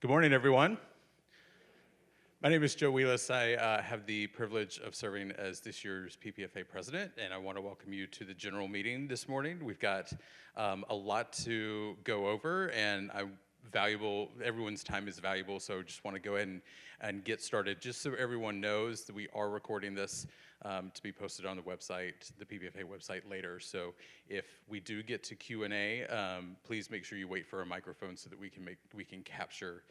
Good morning, everyone. My name is Joe Wheelis. I have the privilege of serving as this year's PPFA president, and I want to welcome you to the general meeting this morning. We've got a lot to go over, and everyone's time is valuable, so I just want to go ahead and get started. Just so everyone knows that we are recording this to be posted on the website, the PPFA website later. So if we do get to Q&A, please make sure you wait for a microphone so that we can capture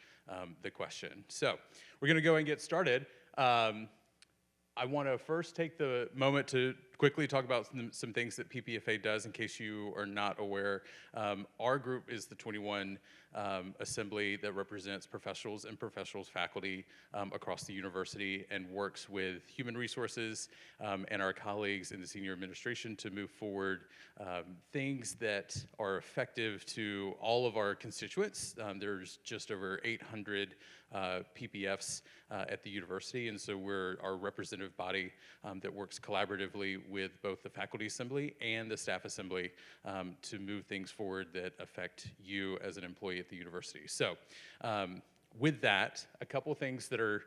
the question. So we're going to go and get started. I want to first take the moment to quickly talk about some things that PPFA does in case you are not aware. Our group is the 21 assembly that represents professionals and professionals faculty across the university and works with human resources and our colleagues in the senior administration to move forward things that are effective to all of our constituents. There's just over 800 PPFs at the university, and so we're our representative body that works collaboratively with both the faculty assembly and the staff assembly to move things forward that affect you as an employee at the university. So with that, a couple things that are,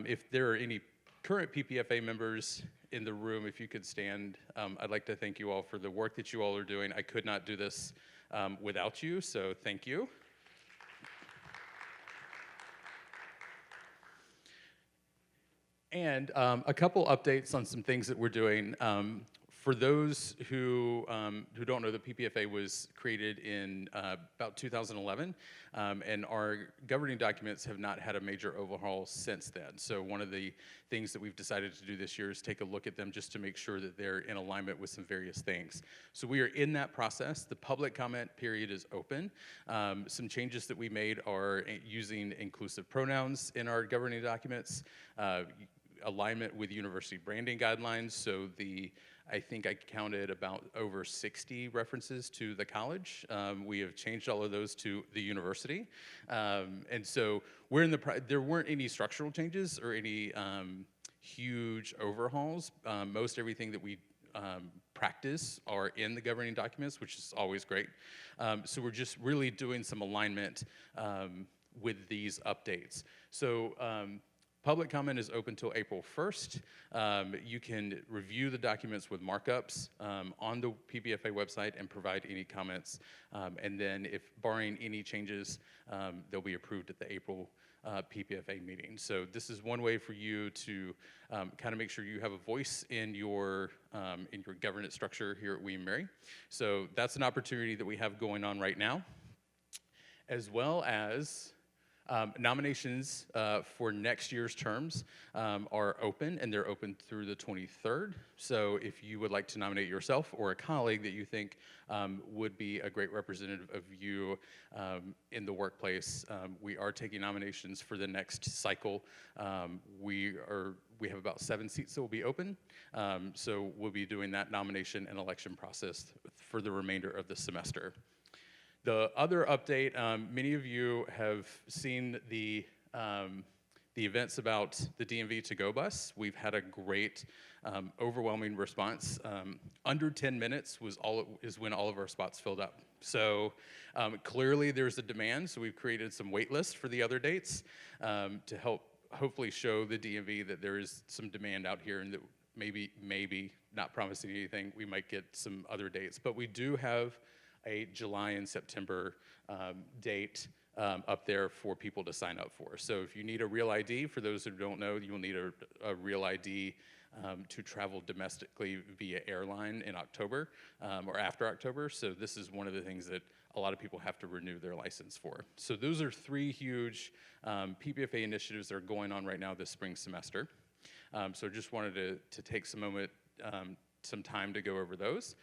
if there are any current PPFA members in the room, if you could stand, I'd like to thank you all for the work that you all are doing. I could not do this without you, so thank you. And a couple updates on some things that we're doing. For those who don't know, the PPFA was created in about 2011, and our governing documents have not had a major overhaul since then. So one of the things that we've decided to do this year is take a look at them just to make sure that they're in alignment with some various things. So we are in that process. The public comment period is open. Some changes that we made are using inclusive pronouns in our governing documents, alignment with university branding guidelines. So I think I counted about over 60 references to the college. We have changed all of those to the university. And so we're there weren't any structural changes or any huge overhauls. Most everything that we practice are in the governing documents, which is always great. So we're just really doing some alignment with these updates. So public comment is open till April 1st. You can review the documents with markups on the PPFA website and provide any comments. And then if barring any changes, they'll be approved at the April PPFA meeting. So this is one way for you to kind of make sure you have a voice in your governance structure here at William & Mary. So that's an opportunity that we have going on right now, as well as nominations for next year's terms are open, and they're open through the 23rd. So if you would like to nominate yourself or a colleague that you think would be a great representative of you in the workplace, we are taking nominations for the next cycle. We have about 7 seats that will be open, so we'll be doing that nomination and election process for the remainder of the semester. The other update, many of you have seen the events about the DMV to-go bus. We've had a great, overwhelming response. Under 10 minutes is when all of our spots filled up. So clearly there's a demand, so we've created some wait lists for the other dates to help hopefully show the DMV that there is some demand out here and that maybe, not promising anything, we might get some other dates. But we do have a July and September date up there for people to sign up for. So if you need a real ID, for those who don't know, you'll need a real ID to travel domestically via airline in October or after October. So this is one of the things that a lot of people have to renew their license for. So those are 3 huge PPFA initiatives that are going on right now this spring semester. So just wanted to take some time to go over those.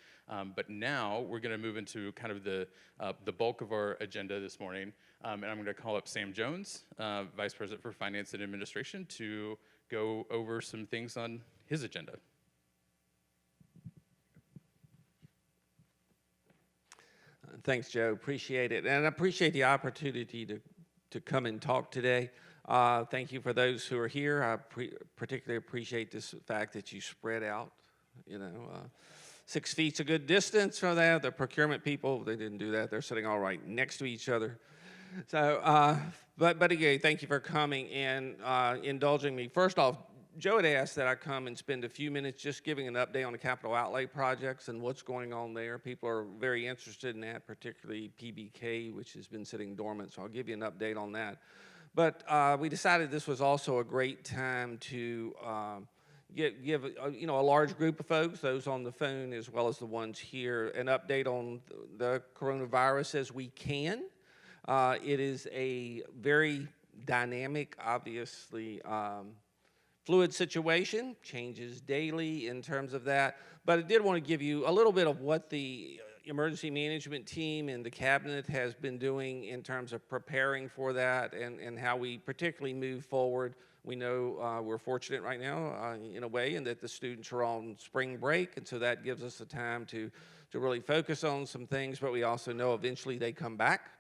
But now we're going to move into kind of the bulk of our agenda this morning. And I'm going to call up Sam Jones, Vice President for Finance and Administration, to go over some things on his agenda. Thanks, Joe. Appreciate it. And I appreciate the opportunity to come and talk today. Thank you for those who are here. I particularly appreciate this fact that you spread out. 6 feet's a good distance from that. The procurement people, they didn't do that. They're sitting all right next to each other. But again, thank you for coming and indulging me. First off, Joe had asked that I come and spend a few minutes just giving an update on the capital outlay projects and what's going on there. People are very interested in that, particularly PBK, which has been sitting dormant, so I'll give you an update on that. But we decided this was also a great time to give a large group of folks, those on the phone as well as the ones here, an update on the coronavirus as we can. It is a very dynamic, obviously, fluid situation, changes daily in terms of that. But I did want to give you a little bit of what the emergency management team and the cabinet has been doing in terms of preparing for that and how we particularly move forward. We know we're fortunate right now in a way in that the students are on spring break, and so that gives us the time to really focus on some things, but we also know eventually they come back.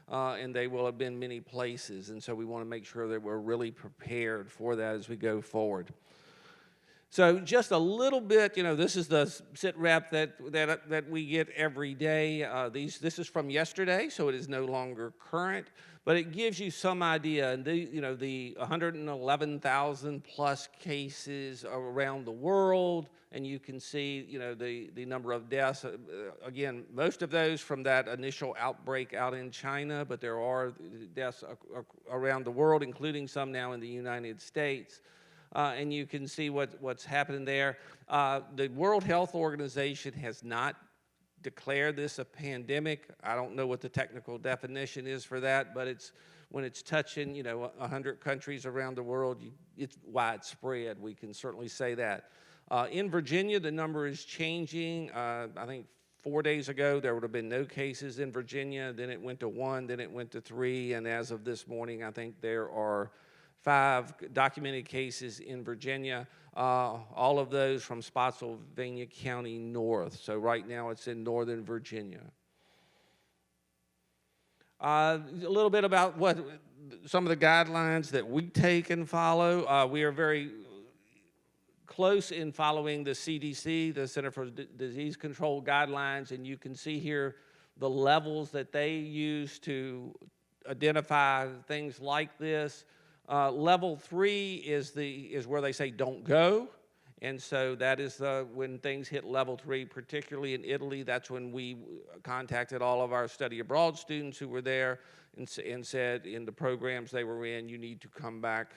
And they will have been many places, and so we want to make sure that we're really prepared for that as we go forward. So just a little bit, this is the sit rep that we get every day. This is from yesterday, so it is no longer current, but it gives you some idea. And the 111,000 plus cases around the world, and you can see, the number of deaths. Again, most of those from that initial outbreak out in China, but there are deaths around the world, including some now in the United States. And you can see what's happening there. The World Health Organization has not declared this a pandemic. I don't know what the technical definition is for that, but when it's touching 100 countries around the world, it's widespread. We can certainly say that. In Virginia, the number is changing. I think 4 days ago, there would have been no cases in Virginia. Then it went to 1, then it went to 3, and as of this morning, I think there are 5 documented cases in Virginia, all of those from Spotsylvania County north. So right now it's in northern Virginia. A little bit about what some of the guidelines that we take and follow. We are very close in following the CDC, the Center for Disease Control guidelines, and you can see here the levels that they use to identify things like this. Level 3 is where they say don't go, and so that is when things hit level 3, particularly in Italy. That's when we contacted all of our study abroad students who were there and said in the programs they were in, you need to come back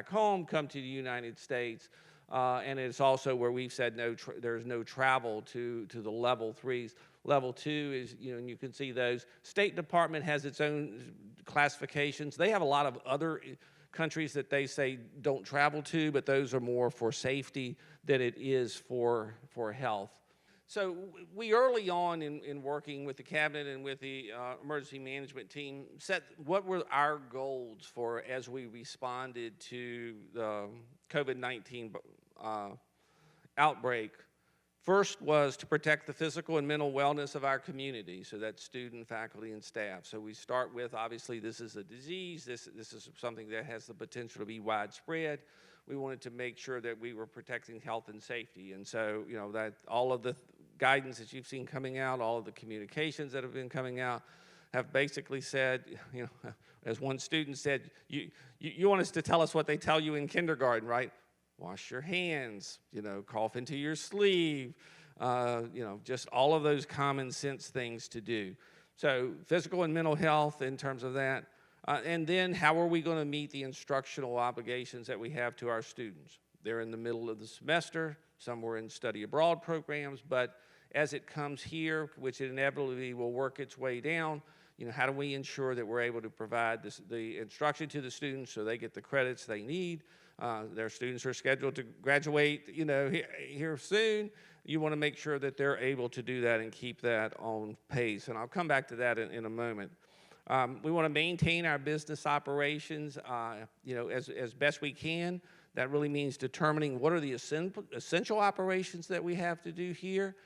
home, come to the United States, and it's also where we've said there's no travel to the level 3s. Level 2 is, and you can see those. State Department has its own classifications. They have a lot of other countries that they say don't travel to, but those are more for safety than it is for health. So we early on in working with the cabinet and with the emergency management team set what were our goals for as we responded to the COVID-19 outbreak. First was to protect the physical and mental wellness of our community, so that's student, faculty, and staff. So we start with, obviously, this is a disease. This is something that has the potential to be widespread. We wanted to make sure that we were protecting health and safety. And so, that all of the guidance that you've seen coming out, all of the communications that have been coming out have basically said, as one student said, you want us to tell us what they tell you in kindergarten, right? Wash your hands, cough into your sleeve, just all of those common sense things to do. So physical and mental health in terms of that. And then how are we going to meet the instructional obligations that we have to our students? They're in the middle of the semester, some were in study abroad programs, but as it comes here, which inevitably will work its way down, how do we ensure that we're able to provide the instruction to the students so they get the credits they need? Their students are scheduled to graduate, here soon. You want to make sure that they're able to do that and keep that on pace. And I'll come back to that in a moment. We want to maintain our business operations, as best we can. That really means determining what are the essential operations that we have to do here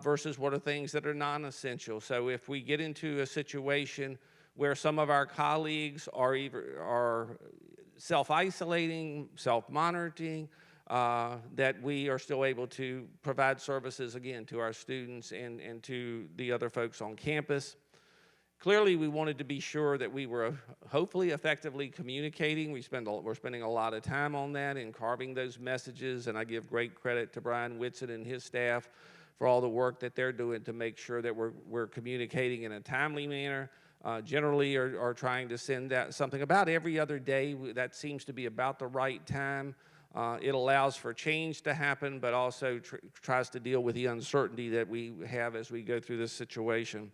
versus what are things that are non-essential. So if we get into a situation where some of our colleagues are self-isolating, self-monitoring, that we are still able to provide services, again, to our students and to the other folks on campus. Clearly, we wanted to be sure that we were hopefully effectively communicating. We're spending a lot of time on that and carving those messages, and I give great credit to Brian Whitson and his staff for all the work that they're doing to make sure that we're communicating in a timely manner. Generally are trying to send out something about every other day. That seems to be about the right time. It allows for change to happen, but also tries to deal with the uncertainty that we have as we go through this situation.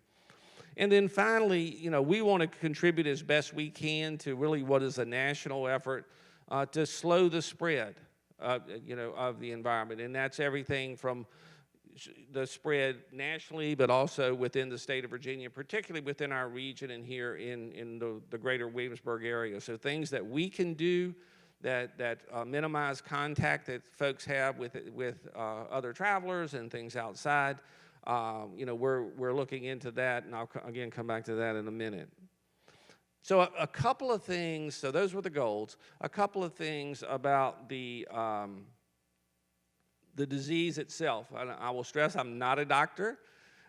And then finally, we want to contribute as best we can to really what is a national effort to slow the spread, of the environment. And that's everything from the spread nationally, but also within the state of Virginia, particularly within our region and here in the greater Williamsburg area. So things that we can do that minimize contact that folks have with other travelers and things outside. We're looking into that, and I'll again come back to that in a minute. So a couple of things, so those were the goals. A couple of things about the disease itself. I will stress I'm not a doctor,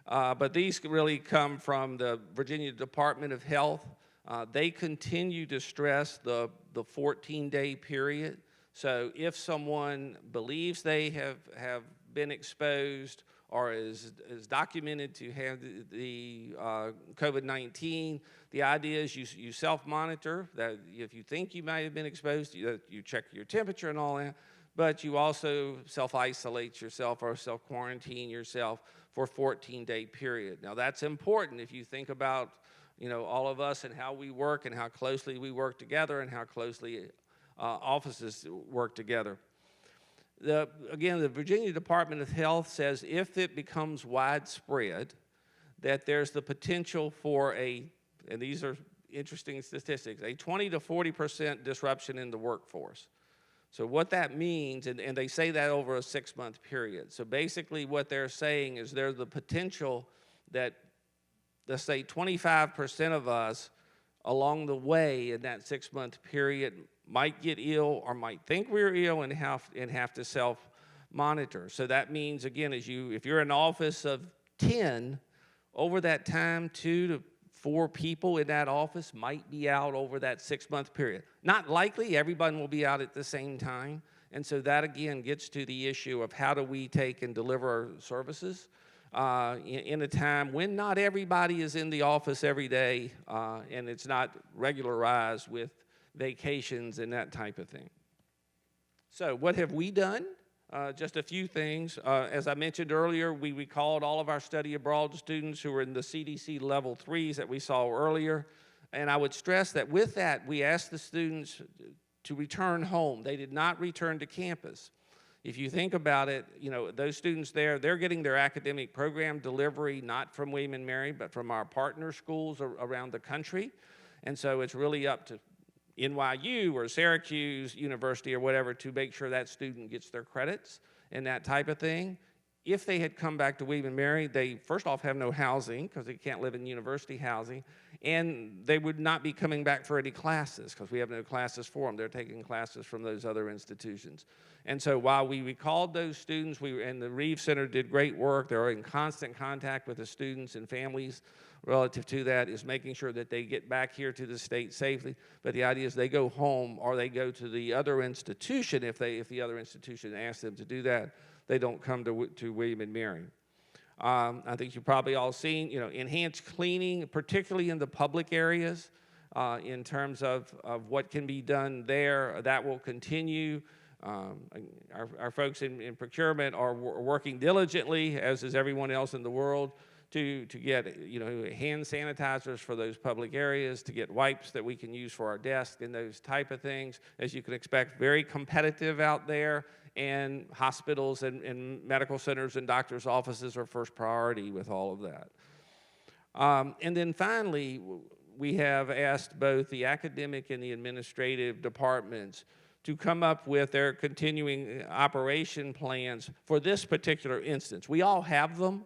but these really come from the Virginia Department of Health. They continue to stress the 14-day period. So if someone believes they have been exposed or is documented to have the COVID-19, the idea is you self-monitor, that if you think you might have been exposed, you check your temperature and all that, but you also self-isolate yourself or self-quarantine yourself for a 14-day period. Now that's important if you think about all of us and how we work and how closely we work together and how closely offices work together. Again, the Virginia Department of Health says if it becomes widespread, that there's the potential for and these are interesting statistics, a 20 to 40% disruption in the workforce. So what that means, and they say that over a 6-month period. So basically what they're saying is there's the potential that, let's say 25% of us along the way in that 6-month period might get ill or might think we're ill and have to self-monitor. So that means, again, if you're in an office of 10, over that time, 2 to 4 people in that office might be out over that 6-month period. Not likely everyone will be out at the same time. And so that, again, gets to the issue of how do we take and deliver our services in a time when not everybody is in the office every day and it's not regularized with vacations and that type of thing. So what have we done? Just a few things. As I mentioned earlier, we recalled all of our study abroad students who were in the CDC level 3s that we saw earlier. And I would stress that with that, we asked the students to return home. They did not return to campus. If you think about it, those students there, they're getting their academic program delivery not from William & Mary, but from our partner schools around the country. And so it's really up to NYU or Syracuse University or whatever to make sure that student gets their credits and that type of thing. If they had come back to William & Mary, they first off have no housing because they can't live in university housing, and they would not be coming back for any classes because we have no classes for them. They're taking classes from those other institutions. And so while we recalled those students, and the Reeve Center did great work, they're in constant contact with the students and families relative to that, is making sure that they get back here to the state safely. But the idea is they go home or they go to the other institution if the other institution asks them to do that. They don't come to William & Mary. I think you've probably all seen, enhanced cleaning, particularly in the public areas, in terms of what can be done there. That will continue. Our folks in procurement are working diligently, as is everyone else in the world, to get hand sanitizers for those public areas, to get wipes that we can use for our desks and those type of things. As you can expect, very competitive out there, and hospitals and medical centers and doctors' offices are first priority with all of that. And then finally, we have asked both the academic and the administrative departments to come up with their continuing operation plans for this particular instance. We all have them.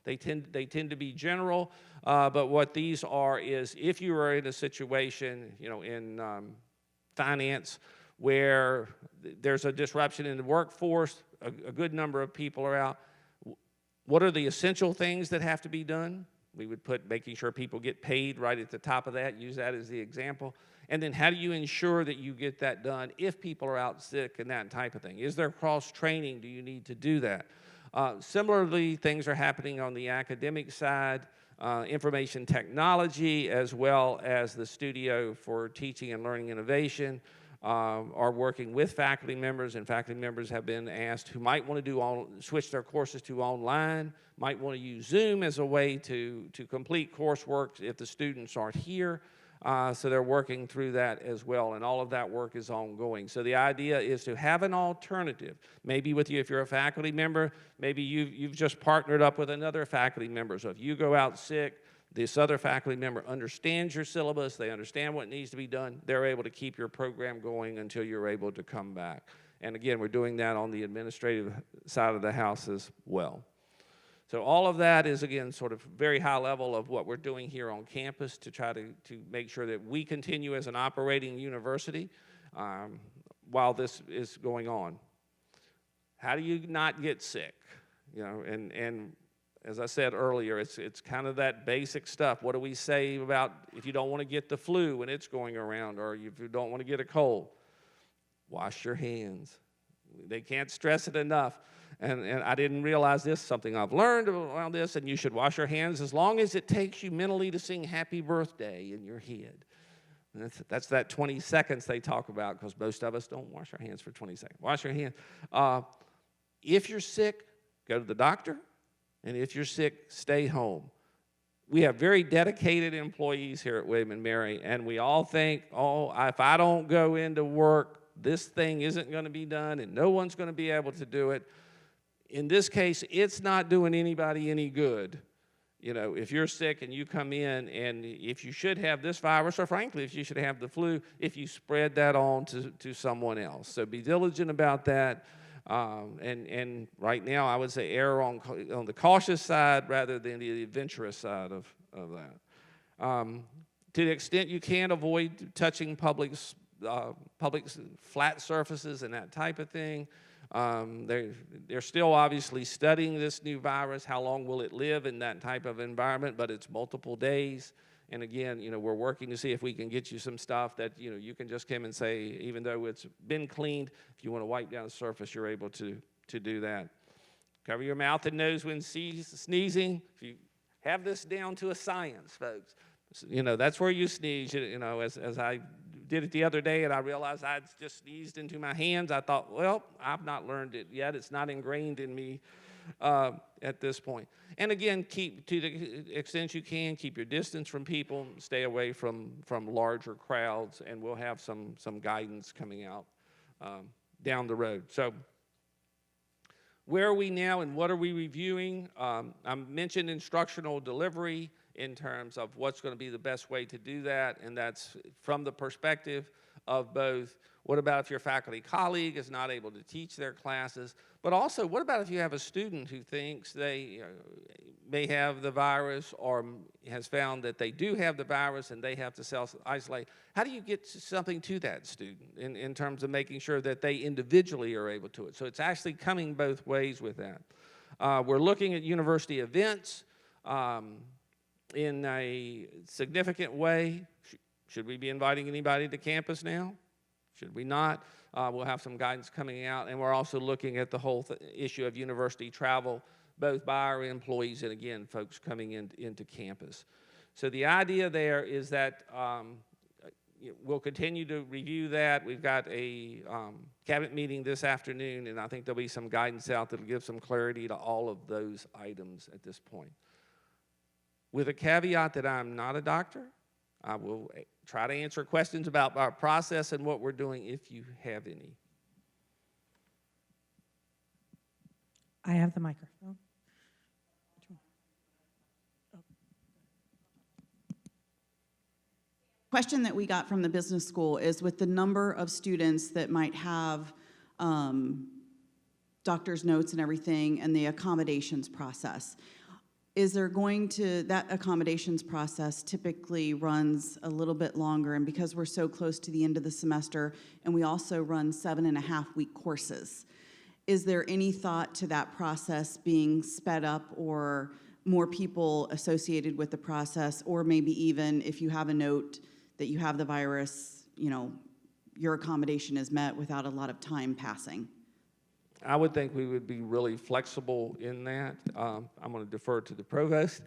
They tend to be general, but what these are is if you are in a situation, in finance where there's a disruption in the workforce, a good number of people are out, what are the essential things that have to be done? We would put making sure people get paid right at the top of that, use that as the example. And then how do you ensure that you get that done if people are out sick and that type of thing? Is there cross-training? Do you need to do that? Similarly, things are happening on the academic side, information technology, as well as the Studio for Teaching and Learning Innovation are working with faculty members, and faculty members have been asked who might want to switch their courses to online, might want to use Zoom as a way to complete coursework if the students aren't here. So they're working through that as well, and all of that work is ongoing. So the idea is to have an alternative. Maybe with you, if you're a faculty member, maybe you've just partnered up with another faculty member. So if you go out sick, this other faculty member understands your syllabus, they understand what needs to be done, they're able to keep your program going until you're able to come back. And again, we're doing that on the administrative side of the house as well. So all of that is, again, sort of very high level of what we're doing here on campus to try to make sure that we continue as an operating university while this is going on. How do you not get sick? You know, and as I said earlier, it's kind of that basic stuff. What do we say about if you don't want to get the flu when it's going around, or if you don't want to get a cold? Wash your hands. They can't stress it enough. And I didn't realize this, something I've learned around this, and you should wash your hands as long as it takes you mentally to sing happy birthday in your head. And that's that 20 seconds they talk about, because most of us don't wash our hands for 20 seconds. Wash your hands. If you're sick, go to the doctor. And if you're sick, stay home. We have very dedicated employees here at William & Mary, and we all think, oh, if I don't go into work, this thing isn't going to be done, and no one's going to be able to do it. In this case, it's not doing anybody any good. You know, if you're sick and you come in, and if you should have this virus, or frankly, if you should have the flu, if you spread that on to someone else. So be diligent about that. And right now, I would say err on the cautious side rather than the adventurous side of that. To the extent you can, avoid touching public flat surfaces and that type of thing. They're still obviously studying this new virus. How long will it live in that type of environment? But it's multiple days. And again, you know, we're working to see if we can get you some stuff that, you know, you can just come and say, even though it's been cleaned, if you want to wipe down the surface, you're able to do that. Cover your mouth and nose when sneezing. If you have this down to a science, folks, you know, that's where you sneeze. You know, as I did it the other day and I realized I'd just sneezed into my hands, I thought, well, I've not learned it yet. It's not ingrained in me at this point. And again, keep, to the extent you can, keep your distance from people, stay away from larger crowds, and we'll have some guidance coming out down the road. So where are we now and what are we reviewing? I mentioned instructional delivery in terms of what's going to be the best way to do that, and that's from the perspective of both what about if your faculty colleague is not able to teach their classes, but also what about if you have a student who thinks they may have the virus or has found that they do have the virus and they have to self-isolate? How do you get something to that student in terms of making sure that they individually are able to it? So it's actually coming both ways with that. We're looking at university events in a significant way. Should we be inviting anybody to campus now? Should we not? We'll have some guidance coming out, and we're also looking at the whole issue of university travel, both by our employees and, again, folks coming into campus. So the idea there is that we'll continue to review that. We've got a cabinet meeting this afternoon, and I think there'll be some guidance out that will give some clarity to all of those items at this point. With a caveat that I'm not a doctor, I will try to answer questions about our process and what we're doing if you have any. I have the microphone. Question that we got from the business school is with the number of students that might have doctor's notes and everything and the accommodations process, is there going to, that accommodations process typically runs a little bit longer, and because we're so close to the end of the semester and we also run 7.5-week courses, is there any thought to that process being sped up or more people associated with the process, or maybe even if you have a note that you have the virus, your accommodation is met without a lot of time passing? I would think we would be really flexible in that. I'm going to defer to the provost,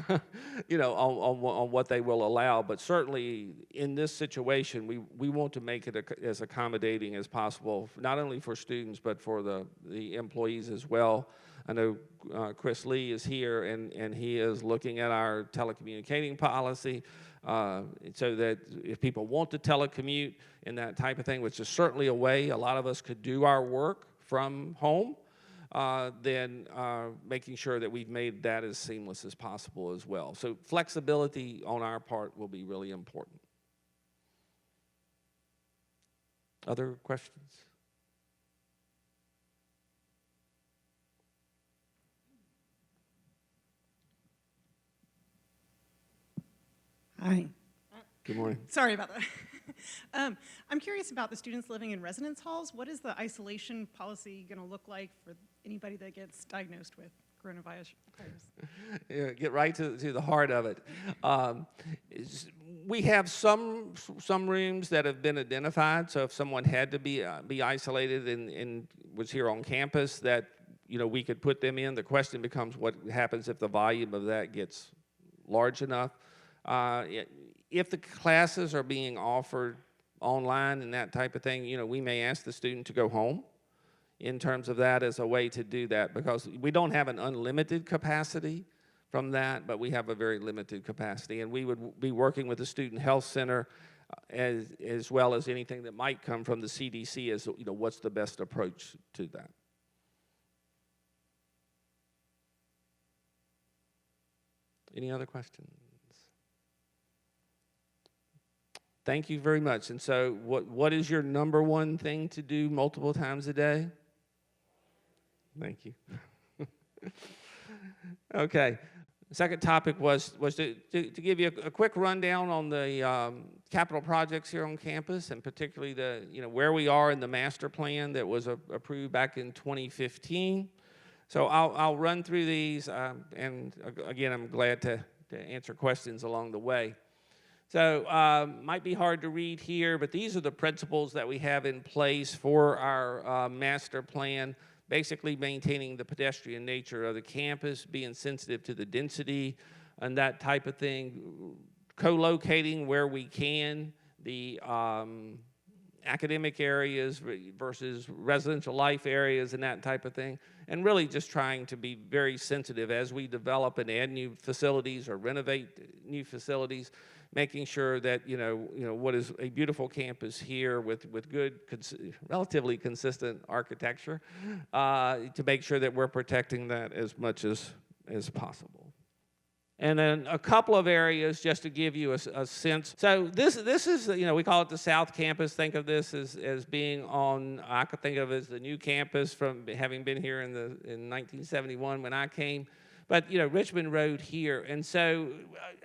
on what they will allow. But certainly in this situation, we want to make it as accommodating as possible, not only for students, but for the employees as well. I know Chris Lee is here, and he is looking at our telecommunicating policy, so that if people want to telecommute and that type of thing, which is certainly a way a lot of us could do our work from home, then making sure that we've made that as seamless as possible as well. So flexibility on our part will be really important. Other questions? Hi. Good morning. Sorry about that. I'm curious about the students living in residence halls. What is the isolation policy going to look like for anybody that gets diagnosed with coronavirus? Yeah, get right to the heart of it. We have some rooms that have been identified. So if someone had to be isolated and was here on campus, that we could put them in. The question becomes what happens if the volume of that gets large enough. If the classes are being offered online and that type of thing, we may ask the student to go home in terms of that as a way to do that, because we don't have an unlimited capacity from that, but we have a very limited capacity. And we would be working with the Student Health Center as well as anything that might come from the CDC as, what's the best approach to that. Any other questions? Thank you very much. And so what is your number one thing to do multiple times a day? Thank you. Okay. The second topic was to give you a quick rundown on the capital projects here on campus, and particularly where we are in the master plan that was approved back in 2015. So I'll run through these, and again, I'm glad to answer questions along the way. So might be hard to read here, but these are the principles that we have in place for our master plan, basically maintaining the pedestrian nature of the campus, being sensitive to the density and that type of thing, co-locating where we can the academic areas versus residential life areas and that type of thing, and really just trying to be very sensitive as we develop and add new facilities or renovate new facilities, making sure that what is a beautiful campus here with good, relatively consistent architecture, to make sure that we're protecting that as much as possible. And then a couple of areas just to give you a sense. So this is, we call it the South Campus. Think of this as being on, I could think of it as the new campus from having been here in 1971 when I came. But Richmond Road here, and so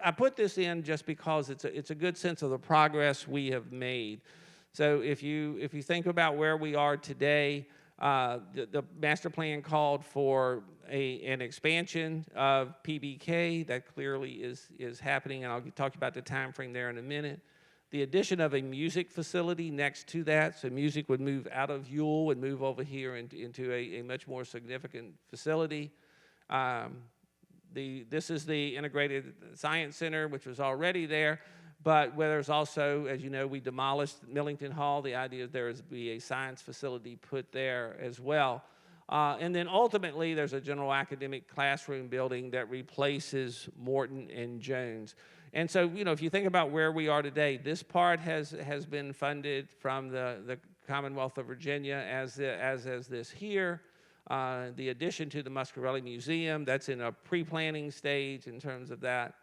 I put this in just because it's a good sense of the progress we have made. So if you think about where we are today, the master plan called for an expansion of PBK that clearly is happening, and I'll talk about the time frame there in a minute. The addition of a music facility next to that, so music would move out of Ewell and move over here into a much more significant facility. This is the Integrated Science Center, which was already there, but where there's also, as you know, we demolished Millington Hall. The idea is there is be a science facility put there as well. And then ultimately, there's a general academic classroom building that replaces Morton and Jones. And so, if you think about where we are today, this part has been funded from the Commonwealth of Virginia as this here. The addition to the Muscarelli Museum, that's in a pre-planning stage in terms of that.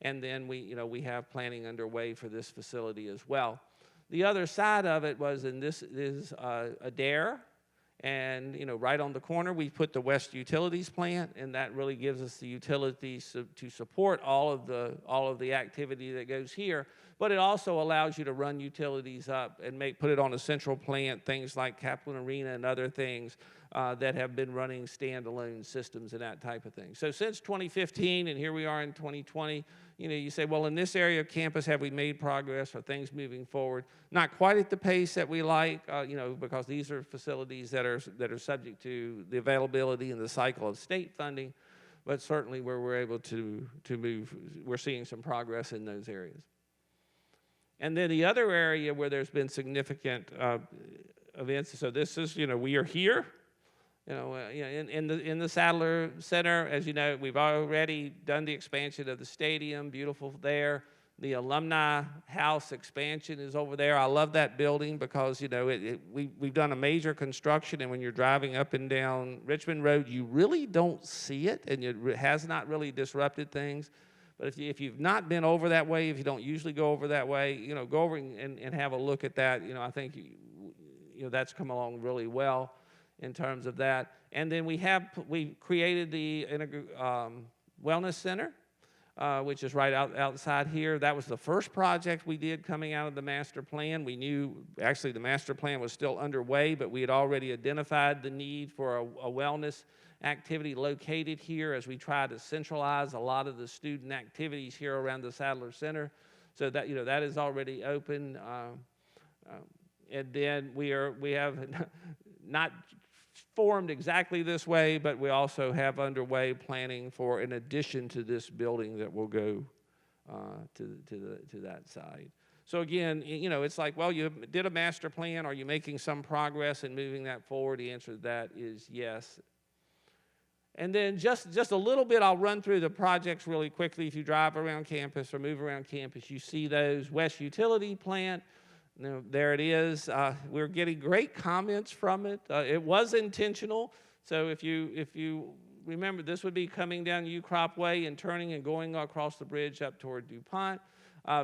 And then we have planning underway for this facility as well. The other side of it was, and this is Adair, and right on the corner we put the West Utilities plant, and that really gives us the utilities to support all of the activity that goes here. but it also allows you to run utilities up and put it on a central plant, things like Kaplan Arena and other things that have been running standalone systems and that type of thing. So since 2015, and here we are in 2020, you say, well, in this area of campus, have we made progress? Are things moving forward? Not quite at the pace that we like, because these are facilities that are subject to the availability and the cycle of state funding, but certainly where we're able to move, we're seeing some progress in those areas. And then the other area where there's been significant events, so this is, we are here. In the Sadler Center, as you know, we've already done the expansion of the stadium, beautiful there. The alumni house expansion is over there. I love that building because, we've done a major construction, and when you're driving up and down Richmond Road, you really don't see it, and it has not really disrupted things. But if you've not been over that way, if you don't usually go over that way, go over and have a look at that. I think that's come along really well in terms of that. And then we created the Wellness Center, which is right outside here. That was the first project we did coming out of the master plan. We knew, actually the master plan was still underway, but we had already identified the need for a wellness activity located here as we try to centralize a lot of the student activities here around the Sadler Center. So that, that is already open. And then we have not formed exactly this way, but we also have underway planning for an addition to this building that will go to that side. So again, it's like, well, you did a master plan. Are you making some progress in moving that forward? The answer to that is yes. And then just a little bit, I'll run through the projects really quickly. If you drive around campus or move around campus, you see those. West Utility Plant. There it is. We're getting great comments from it. It was intentional. So if you remember, this would be coming down Ucrop Way and turning and going across the bridge up toward DuPont.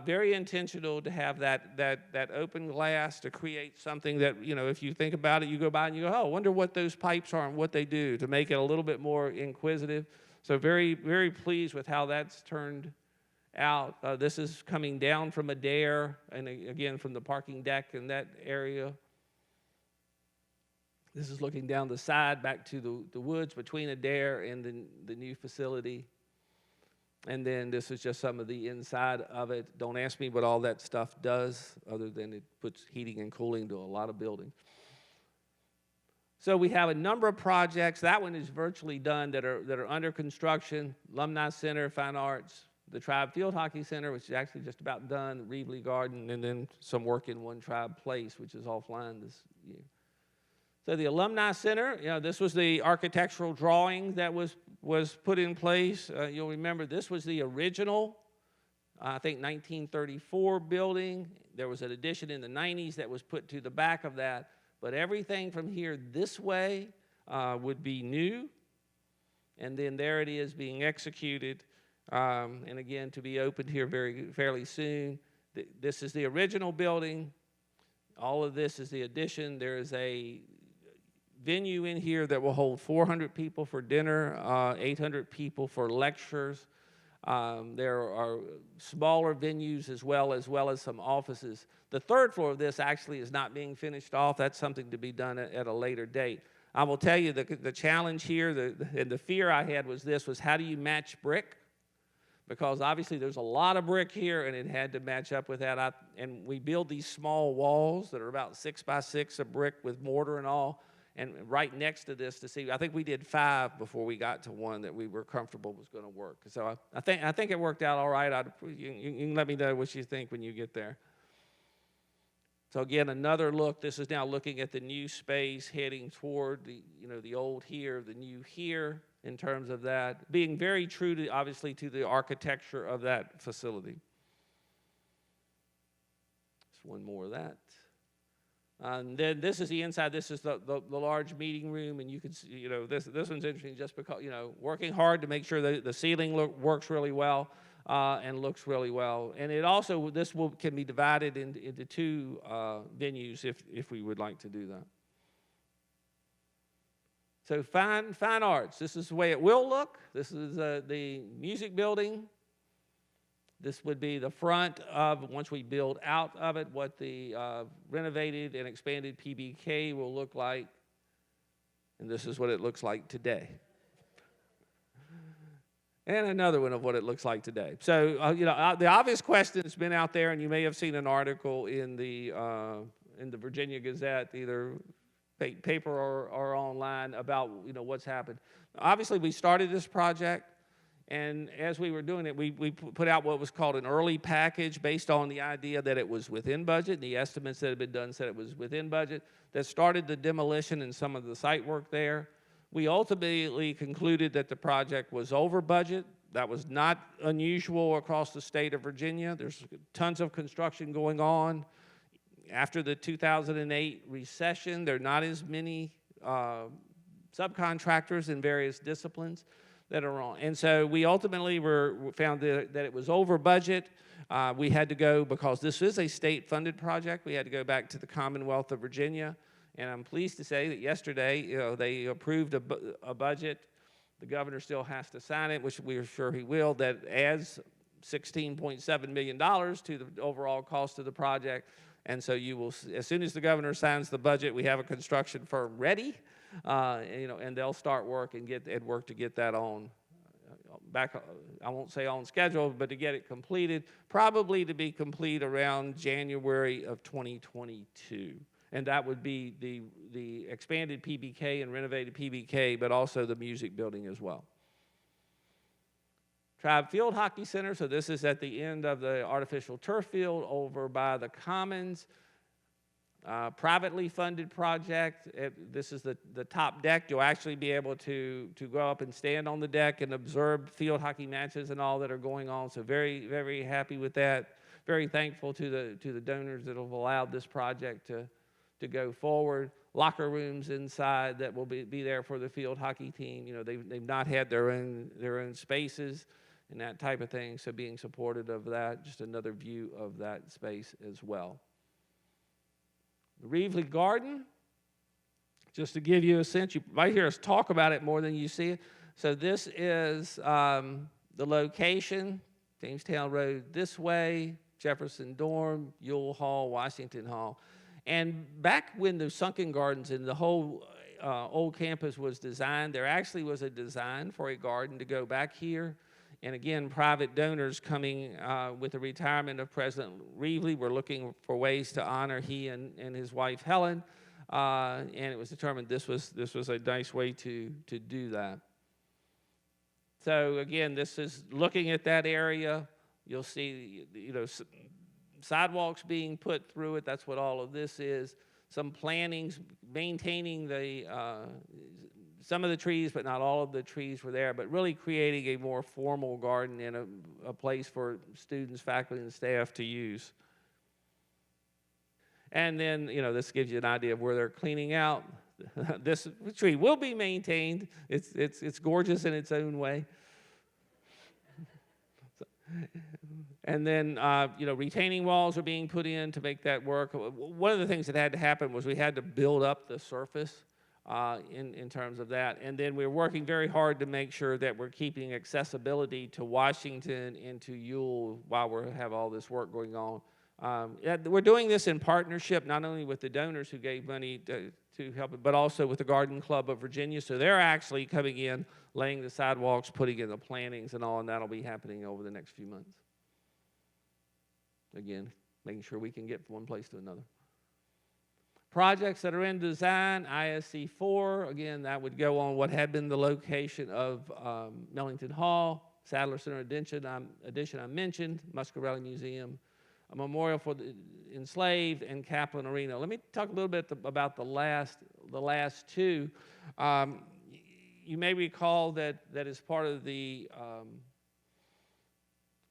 Very intentional to have that open glass to create something that, if you think about it, you go by and you go, oh, I wonder what those pipes are and what they do, to make it a little bit more inquisitive. So very, very pleased with how that's turned out. This is coming down from Adair, and again from the parking deck in that area. This is looking down the side back to the woods between Adair and the new facility. And then this is just some of the inside of it. Don't ask me what all that stuff does, other than it puts heating and cooling to a lot of buildings. So we have a number of projects. That one is virtually done that are under construction. Alumni Center, Fine Arts, the Tribe Field Hockey Center, which is actually just about done, Reevely Garden, and then some work in One Tribe Place, which is offline this year. So the Alumni Center, this was the architectural drawing that was put in place. You'll remember this was the original, I think, 1934 building. There was an addition in the 90s that was put to the back of that. But everything from here this way would be new. And then there it is being executed. And again, to be opened here fairly soon. This is the original building. All of this is the addition. There is a venue in here that will hold 400 people for dinner, 800 people for lectures. There are smaller venues as well as some offices. The third floor of this actually is not being finished off. That's something to be done at a later date. I will tell you the challenge here, and the fear I had was how do you match brick? Because obviously there's a lot of brick here, and it had to match up with that. And we build these small walls that are about 6 by 6 of brick with mortar and all. And right next to this to see, I think we did 5 before we got to one that we were comfortable was going to work. So I think it worked out all right. You can let me know what you think when you get there. So again, another look. This is now looking at the new space heading toward the old here, the new here, in terms of that, being very true to, obviously, to the architecture of that facility. Just one more of that. And then this is the inside. This is the large meeting room, and you can see, this one's interesting just because, working hard to make sure that the ceiling works really well and looks really well. And it also, can be divided into 2 venues if we would like to do that. So fine arts, this is the way it will look. This is the music building. This would be the front of, once we build out of it, what the renovated and expanded PBK will look like. And this is what it looks like today. And another one of what it looks like today. So, the obvious question that's been out there, and you may have seen an article in the Virginia Gazette, either paper or online, about what's happened. Obviously, we started this project, and as we were doing it, we put out what was called an early package based on the idea that it was within budget. The estimates that had been done said it was within budget. That started the demolition and some of the site work there. We ultimately concluded that the project was over budget. That was not unusual across the state of Virginia. There's tons of construction going on. After the 2008 recession, there are not as many subcontractors in various disciplines that are on. And so we ultimately found that it was over budget. We had to go, because this is a state-funded project, we had to go back to the Commonwealth of Virginia. And I'm pleased to say that yesterday, they approved a budget. The governor still has to sign it, which we are sure he will, that adds $16.7 million to the overall cost of the project. And so you will, as soon as the governor signs the budget, we have a construction firm ready, and they'll start work and work to get that on back. I won't say on schedule, but to get it completed, probably to be complete around January of 2022. And that would be the expanded PBK and renovated PBK, but also the music building as well. Tribe Field Hockey Center, so this is at the end of the artificial turf field over by the Commons. Privately funded project. This is the top deck. You'll actually be able to go up and stand on the deck and observe field hockey matches and all that are going on. So very, very happy with that. Very thankful to the donors that have allowed this project to go forward. Locker rooms inside that will be there for the field hockey team. They've not had their own spaces and that type of thing, so being supportive of that, just another view of that space as well. The Reevely Garden, just to give you a sense, you might hear us talk about it more than you see it. So this is the location, Jamestown Road this way, Jefferson Dorm, Ewell Hall, Washington Hall. And back when the sunken gardens and the whole old campus was designed, there actually was a design for a garden to go back here. And again, private donors coming with the retirement of President Reevely were looking for ways to honor he and his wife Helen, and it was determined this was a nice way to do that. So again, this is looking at that area. You'll see, sidewalks being put through it. That's what all of this is. Some plantings, maintaining some of the trees, but not all of the trees were there, but really creating a more formal garden and a place for students, faculty, and staff to use. And then, this gives you an idea of where they're cleaning out. This tree will be maintained. It's gorgeous in its own way. And then, retaining walls are being put in to make that work. One of the things that had to happen was we had to build up the surface in terms of that. And then we're working very hard to make sure that we're keeping accessibility to Washington and to Ewell while we have all this work going on. We're doing this in partnership not only with the donors who gave money to help, but also with the Garden Club of Virginia. So they're actually coming in, laying the sidewalks, putting in the plantings and all, and that'll be happening over the next few months. Again, making sure we can get from one place to another. Projects that are in design, ISC 4, again, that would go on what had been the location of Mellington Hall, Sadler Center addition I mentioned, Muscarelli Museum, a memorial for the enslaved, and Kaplan Arena. Let me talk a little bit about the last two. You may recall that as part of the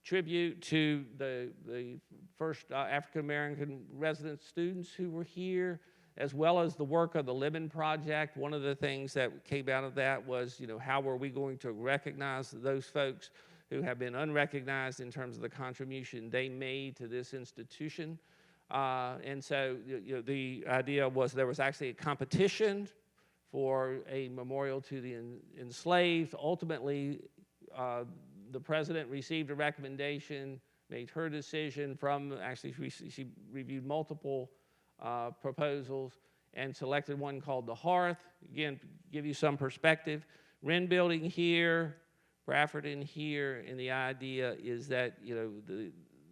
tribute to the first African-American resident students who were here, as well as the work of the Lemon Project. One of the things that came out of that was, how are we going to recognize those folks who have been unrecognized in terms of the contribution they made to this institution. And so the idea was there was actually a competition for a memorial to the enslaved. Ultimately, the president received a recommendation made her decision from, actually she reviewed multiple proposals and selected one called the Hearth. Again, to give you some perspective, Wren Building here, Bradford in here, and the idea is that, you know,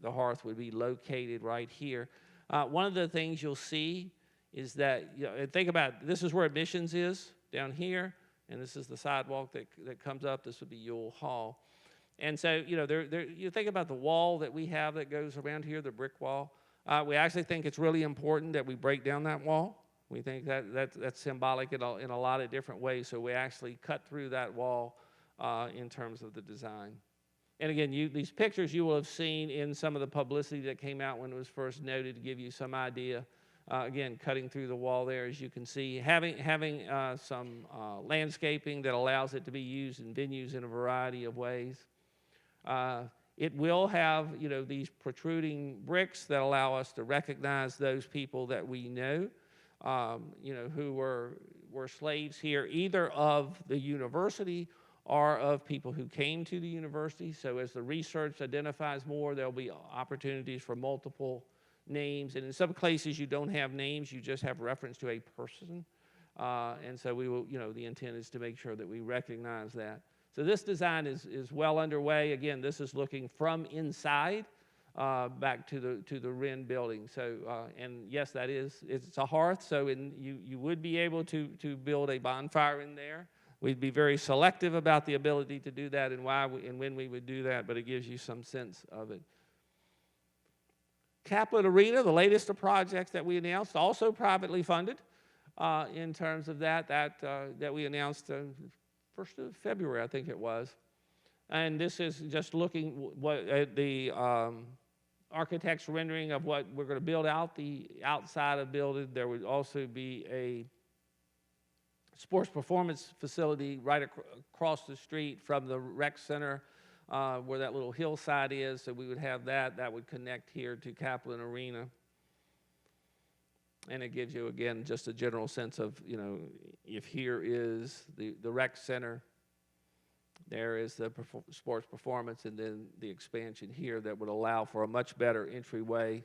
the Hearth would be located right here. One of the things you'll see is that, you know, and think about, this is where admissions is, down here, and this is the sidewalk that comes up. This would be Ewell Hall. And so, you know, you think about the wall that we have that goes around here, the brick wall. We actually think it's really important that we break down that wall. We think that's symbolic in a lot of different ways, so we actually cut through that wall in terms of the design. And again, these pictures you will have seen in some of the publicity that came out when it was first noted to give you some idea. Again, cutting through the wall there, as you can see, having some landscaping that allows it to be used in venues in a variety of ways. It will have, you know, these protruding bricks that allow us to recognize those people that we know, you know, who were slaves here, either of the university or of people who came to the university. So as the research identifies more, there'll be opportunities for multiple names. And in some places you don't have names, you just have reference to a person. And so we will, you know, the intent is to make sure that we recognize that. So this design is well underway. Again, this is looking from inside back to the Wren building. So, and yes, it's a hearth, so you would be able to build a bonfire in there. We'd be very selective about the ability to do that and why and when we would do that, but it gives you some sense of it. Kaplan Arena, the latest of projects that we announced, also privately funded in terms of that we announced 1st of February, I think it was. And this is just looking at the architect's rendering of what we're going to build out the outside of the building. There would also be a sports performance facility right across the street from the rec center where that little hillside is. So we would have that would connect here to Kaplan Arena. And it gives you, again, just a general sense of, you know, if here is the rec center, there is the sports performance, and then the expansion here that would allow for a much better entryway.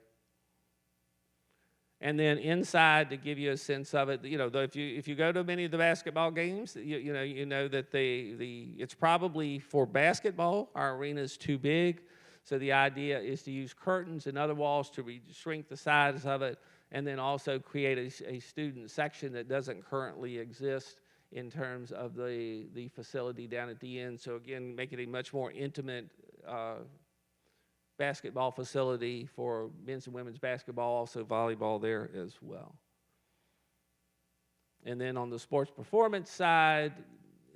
And then inside, to give you a sense of it, you know, if you go to many of the basketball games, you know that it's probably for basketball, our arena is too big. So the idea is to use curtains and other walls to shrink the size of it, and then also create a student section that doesn't currently exist in terms of the facility down at the end. So again, make it a much more intimate basketball facility for men's and women's basketball, also volleyball there as well. And then on the sports performance side,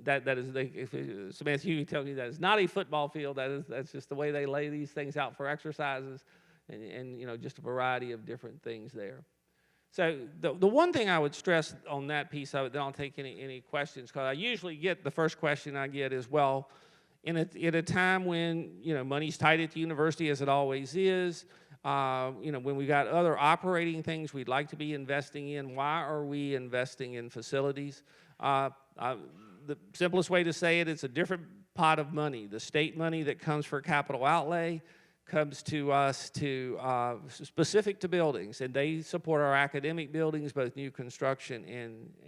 Samantha, you can tell me that is not a football field. That's just the way they lay these things out for exercises. And you know, just a variety of different things there. So the one thing I would stress on that piece of it, then I'll take any questions, because I usually get, the first question I get is, well, in a time when, you know, money's tight at the university, as it always is, you know, when we got other operating things we'd like to be investing in, why are we investing in facilities? The simplest way to say it, it's a different pot of money. The state money that comes for capital outlay comes to us specific to buildings, and they support our academic buildings, both new construction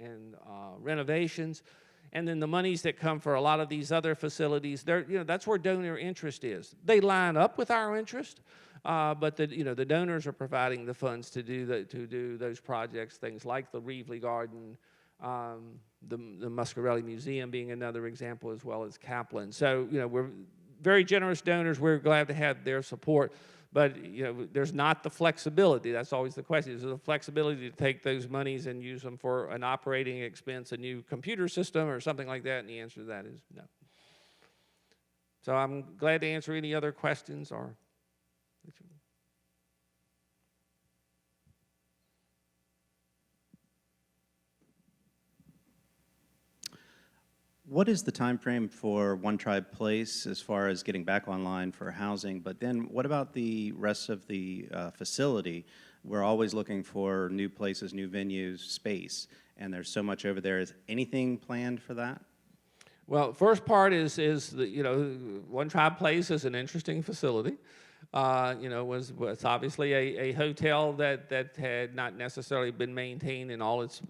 and renovations. And then the monies that come for a lot of these other facilities, you know, that's where donor interest is. They line up with our interest, but the donors are providing the funds to do those projects, things like the Reevely Garden, the Muscarelli Museum being another example, as well as Kaplan. So, you know, we're very generous donors. We're glad to have their support, but you know, there's not the flexibility. That's always the question. Is there the flexibility to take those monies and use them for an operating expense, a new computer system, or something like that? And the answer to that is no. So I'm glad to answer any other questions or. What is the time frame for One Tribe Place as far as getting back online for housing? But then what about the rest of the facility? We're always looking for new places, new venues, space, and there's so much over there. Is anything planned for that? Well, first part is the, you know, One Tribe Place is an interesting facility. was obviously a hotel that had not necessarily been maintained in all its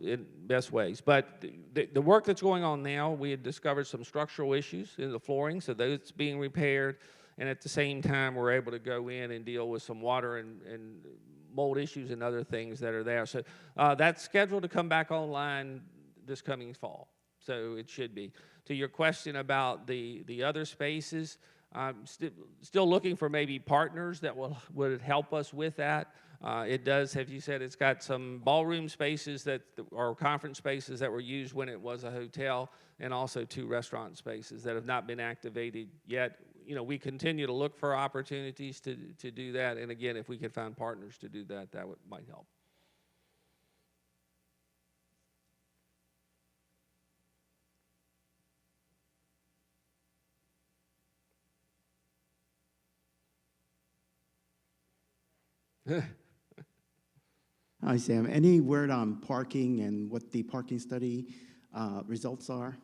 best ways. But the work that's going on now, we had discovered some structural issues in the flooring, so that's being repaired. And at the same time, we're able to go in and deal with some water and mold issues and other things that are there. So that's scheduled to come back online this coming fall. So it should be. To your question about the other spaces, I'm still looking for maybe partners that would help us with that. It does, as you said, it's got some ballroom spaces or conference spaces that were used when it was a hotel, and also 2 restaurant spaces that have not been activated yet. We continue to look for opportunities to do that, and again, if we could find partners to do that, might help. Hi, Sam. Any word on parking and what the parking study results are?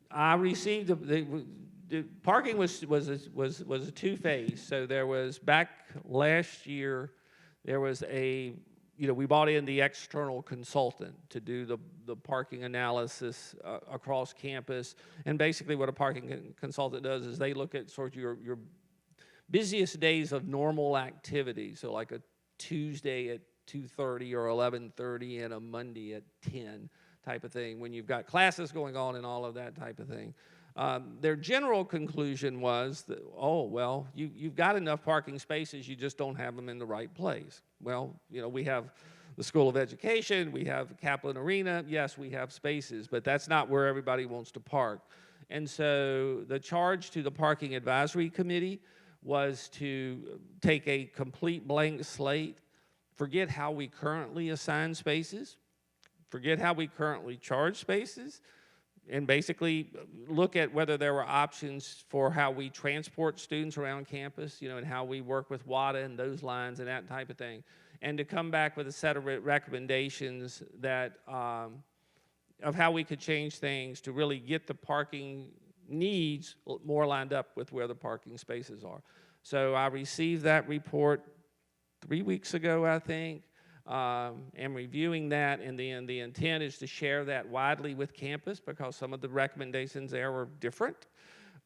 I received the parking was a 2-phase. So there was back last year, there was we brought in the external consultant to do the parking analysis across campus. And basically what a parking consultant does is they look at sort of your busiest days of normal activity, so like a Tuesday at 2:30 or 11:30 and a Monday at 10 type of thing, when you've got classes going on and all of that type of thing. Their general conclusion was that, you've got enough parking spaces, you just don't have them in the right place. Well, we have the School of Education, we have Kaplan Arena, yes, we have spaces, but that's not where everybody wants to park. And so the charge to the Parking Advisory Committee was to take a complete blank slate, forget how we currently assign spaces, forget how we currently charge spaces, and basically look at whether there were options for how we transport students around campus, and how we work with WADA and those lines and that type of thing, and to come back with a set of recommendations that of how we could change things to really get the parking needs more lined up with where the parking spaces are. So I received that report 3 weeks ago, I think, and reviewing that, and the intent is to share that widely with campus because some of the recommendations there were different,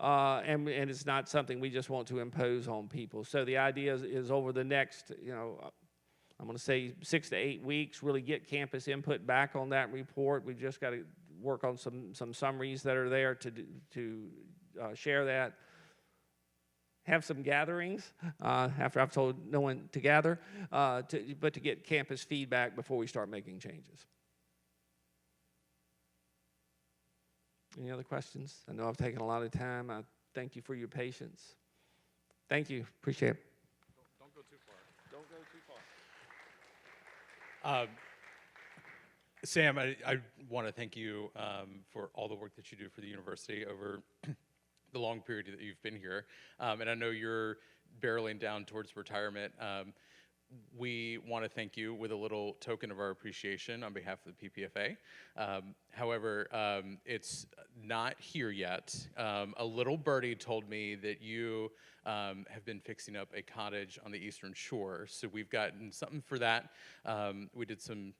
and it's not something we just want to impose on people. So the idea is over the next, I'm going to say 6 to 8 weeks, really get campus input back on that report. We've just got to work on some summaries that are there to share that. Have some gatherings after I've told no one to gather, but to get campus feedback before we start making changes. Any other questions? I know I've taken a lot of time. I thank you for your patience. Thank you. Appreciate it. Don't go too far. Don't go too far. Sam, I want to thank you for all the work that you do for the university over the long period that you've been here. And I know you're barreling down towards retirement. We want to thank you with a little token of our appreciation on behalf of the PPFA. However, it's not here yet. A little birdie told me that you have been fixing up a cottage on the Eastern Shore. So we've gotten something for that. We did some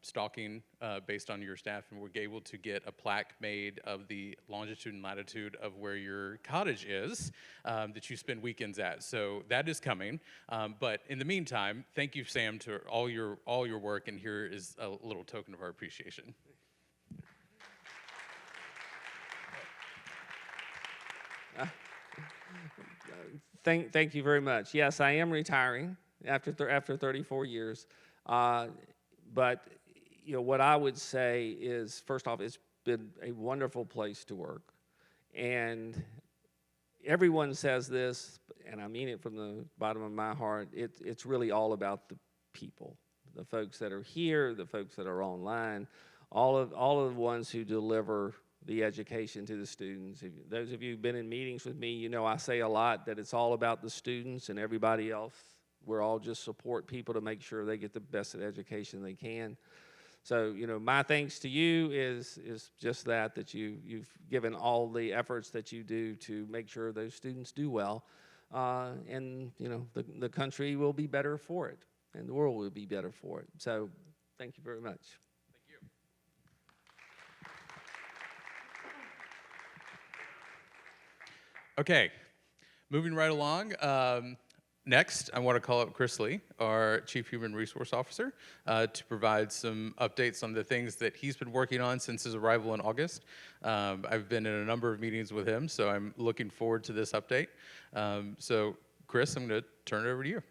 stalking based on your staff, and we're able to get a plaque made of the longitude and latitude of where your cottage is that you spend weekends at. So that is coming. But in the meantime, thank you, Sam, to all your work, and here is a little token of our appreciation. Thank you very much. Yes, I am retiring after 34 years. But what I would say is, first off, it's been a wonderful place to work. And everyone says this, and I mean it from the bottom of my heart, it's really all about the people, the folks that are here, the folks that are online, all of the ones who deliver the education to the students. Those of you who've been in meetings with me, I say a lot that it's all about the students, and everybody else, we're all just support people to make sure they get the best education they can. So, my thanks to you is just that you've given all the efforts that you do to make sure those students do well. and the country will be better for it, and the world will be better for it. So, thank you very much. Okay, moving right along. Next, I want to call up Chris Lee, our Chief Human Resource Officer, to provide some updates on the things that he's been working on since his arrival in August. I've been in a number of meetings with him, so I'm looking forward to this update. So, Chris, I'm going to turn it over to you.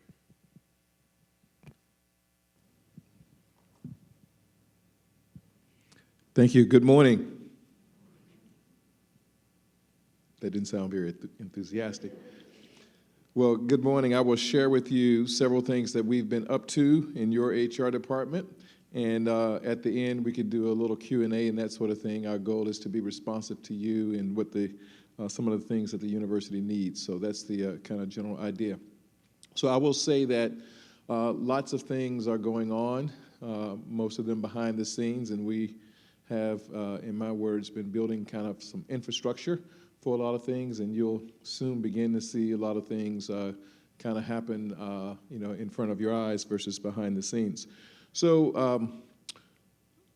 Thank you. Good morning. That didn't sound very enthusiastic. Well, good morning. I will share with you several things that we've been up to in your HR department. And at the end, we could do a little Q&A and that sort of thing. Our goal is to be responsive to you and what some of the things that the university needs. So that's the kind of general idea. So I will say that lots of things are going on, most of them behind the scenes, and we have, in my words, been building kind of some infrastructure for a lot of things, and you'll soon begin to see a lot of things kind of happen, in front of your eyes versus behind the scenes. So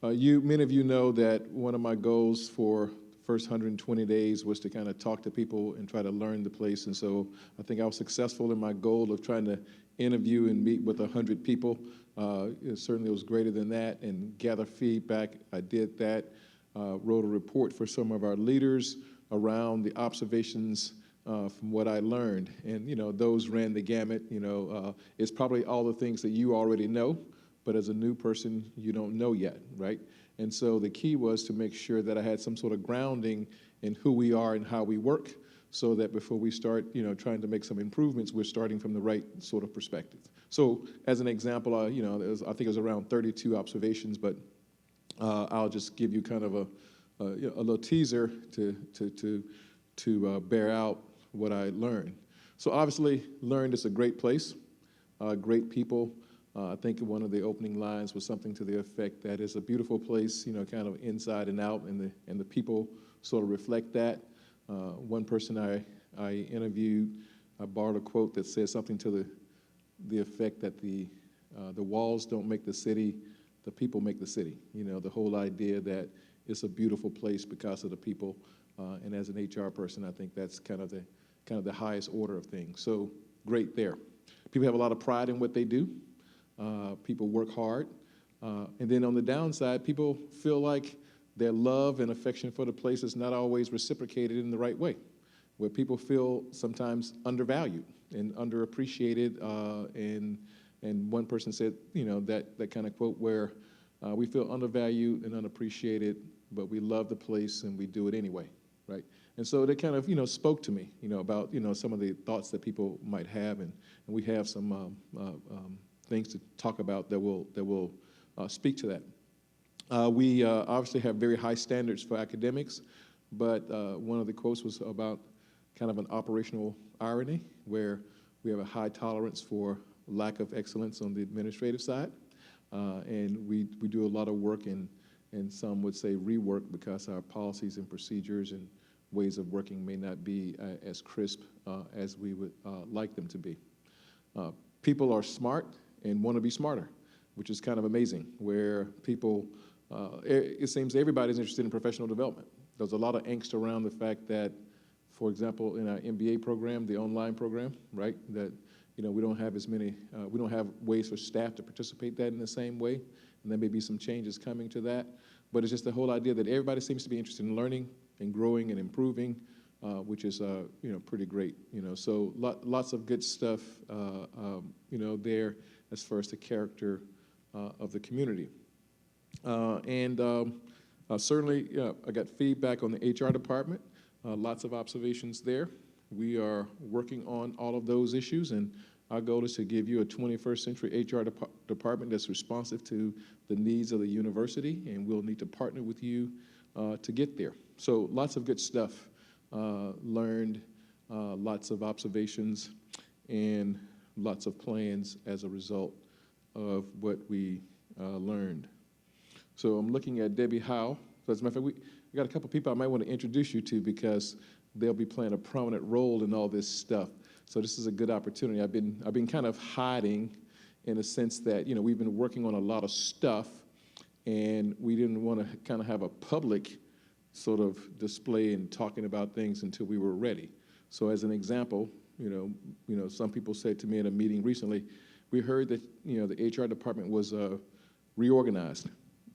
many of you know that one of my goals for the first 120 days was to kind of talk to people and try to learn the place, and so I think I was successful in my goal of trying to interview and meet with 100 people. Certainly it was greater than that, and gather feedback. I did that, wrote a report for some of our leaders around the observations from what I learned. And, those ran the gamut. It's probably all the things that you already know, but as a new person, you don't know yet, right? And so the key was to make sure that I had some sort of grounding in who we are and how we work, so that before we start, trying to make some improvements, we're starting from the right sort of perspective. So as an example, I think it was around 32 observations, but I'll just give you kind of a little teaser to bear out what I learned. So obviously, learned it's a great place, great people. I think one of the opening lines was something to the effect that it's a beautiful place, kind of inside and out, and the people sort of reflect that. One person I interviewed, I borrowed a quote that says something to the effect that the walls don't make the city, the people make the city. The whole idea that it's a beautiful place because of the people, and as an HR person, I think that's kind of the highest order of things. So great there. People have a lot of pride in what they do. People work hard, and then on the downside, people feel like their love and affection for the place is not always reciprocated in the right way, where people feel sometimes undervalued and underappreciated. And one person said, that kind of quote where we feel undervalued and unappreciated, but we love the place and we do it anyway, right? And so they kind of, spoke to me, about, some of the thoughts that people might have, and we have some things to talk about that will speak to that. We obviously have very high standards for academics, but one of the quotes was about kind of an operational irony, where we have a high tolerance for lack of excellence on the administrative side, and we do a lot of work, and some would say rework, because our policies and procedures and ways of working may not be as crisp as we would like them to be. People are smart and want to be smarter, which is kind of amazing, where people, it seems everybody's interested in professional development. There's a lot of angst around the fact that, for example, in our MBA program, the online program, right, that we don't have as many, we don't have ways for staff to participate that in the same way, and there may be some changes coming to that. But it's just the whole idea that everybody seems to be interested in learning and growing and improving, which is pretty great. So lots of good stuff, there as far as the character of the community. Certainly, I got feedback on the HR department. Lots of observations there. We are working on all of those issues, and our goal is to give you a 21st century HR department that's responsive to the needs of the university, and we'll need to partner with you to get there. So lots of good stuff learned, lots of observations, and lots of plans as a result of what we learned. So I'm looking at Debbie Howe. So as a matter of fact, we got a couple people I might want to introduce you to, because they'll be playing a prominent role in all this stuff. So this is a good opportunity. I've been kind of hiding in a sense that, we've been working on a lot of stuff, and we didn't want to kind of have a public sort of display and talking about things until we were ready. So as an example, some people said to me in a meeting recently, we heard that, the HR department was reorganized.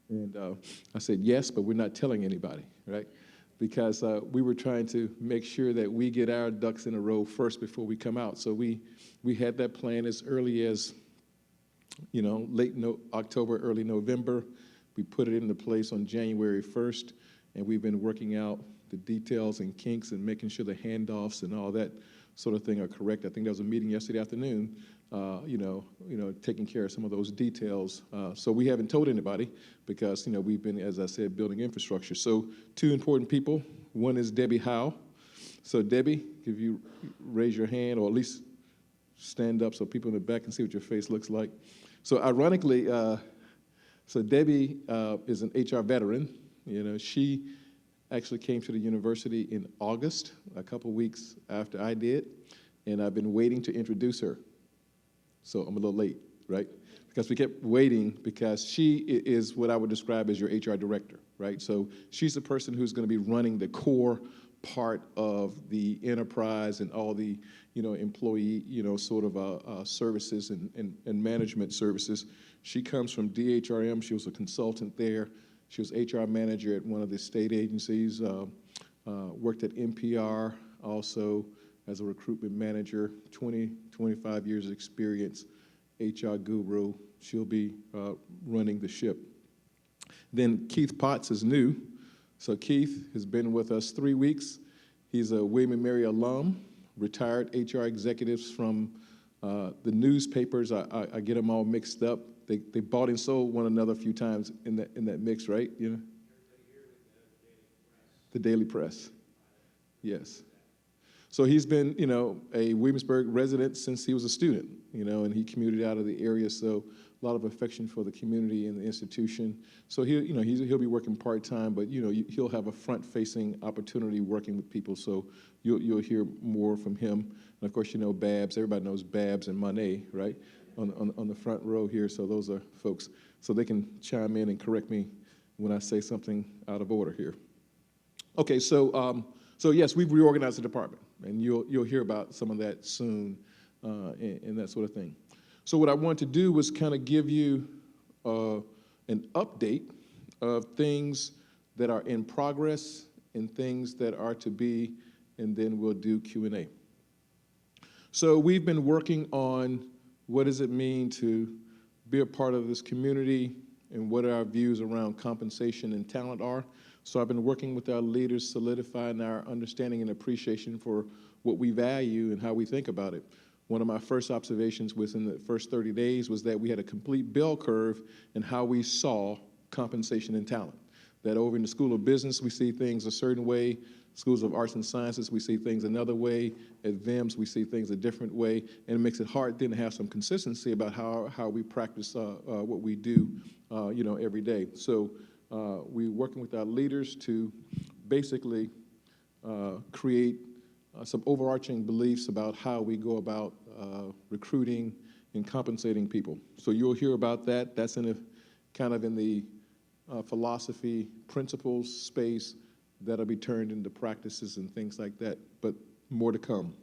And I said, yes, but we're not telling anybody, right? Because we were trying to make sure that we get our ducks in a row first before we come out. So we had that plan as early as, late October, early November. We put it into place on January 1st, and we've been working out the details and kinks and making sure the handoffs and all that sort of thing are correct. I think there was a meeting yesterday afternoon, taking care of some of those details. So we haven't told anybody because, we've been, as I said, building infrastructure. So 2 important people. One is Debbie Howe. So Debbie, if you raise your hand or at least stand up so people in the back can see what your face looks like. So ironically, so Debbie is an HR veteran. She actually came to the university in August, a couple weeks after I did, and I've been waiting to introduce her. So I'm a little late, right? Because we kept waiting because she is what I would describe as your HR director, right? So she's the person who's going to be running the core part of the enterprise and all the, employee, sort of services and management services. She comes from DHRM. She was a consultant there. She was HR manager at one of the state agencies, worked at NPR also as a recruitment manager, 25 years of experience, HR guru. She'll be running the ship. Then Keith Potts is new. So Keith has been with us 3 weeks. He's a William & Mary alum, retired HR executives from the newspapers. I get them all mixed up. They bought and sold one another a few times in that mix, right? The Daily Press. Yes. So he's been, a Williamsburg resident since he was a student, and he commuted out of the area. So a lot of affection for the community and the institution. So he'll be working part-time, but, he'll have a front-facing opportunity working with people. So you'll hear more from him. And of course, Babs. Everybody knows Babs and Monet, right? On the front row here. So those are folks. So they can chime in and correct me when I say something out of order here. Okay, so yes, we've reorganized the department, and you'll hear about some of that soon, and that sort of thing. So what I want to do was kind of give you an update of things that are in progress and things that are to be, and then we'll do Q&A. So we've been working on what does it mean to be a part of this community and what our views around compensation and talent are. So I've been working with our leaders, solidifying our understanding and appreciation for what we value and how we think about it. One of my first observations within the first 30 days was that we had a complete bell curve in how we saw compensation and talent. That over in the School of Business, we see things a certain way. Schools of Arts and Sciences, we see things another way. At VIMS, we see things a different way. And it makes it hard then to have some consistency about how we practice what we do, every day. So we're working with our leaders to basically create some overarching beliefs about how we go about recruiting and compensating people. So you'll hear about that. That's in the philosophy, principles space that'll be turned into practices and things like that, but more to come.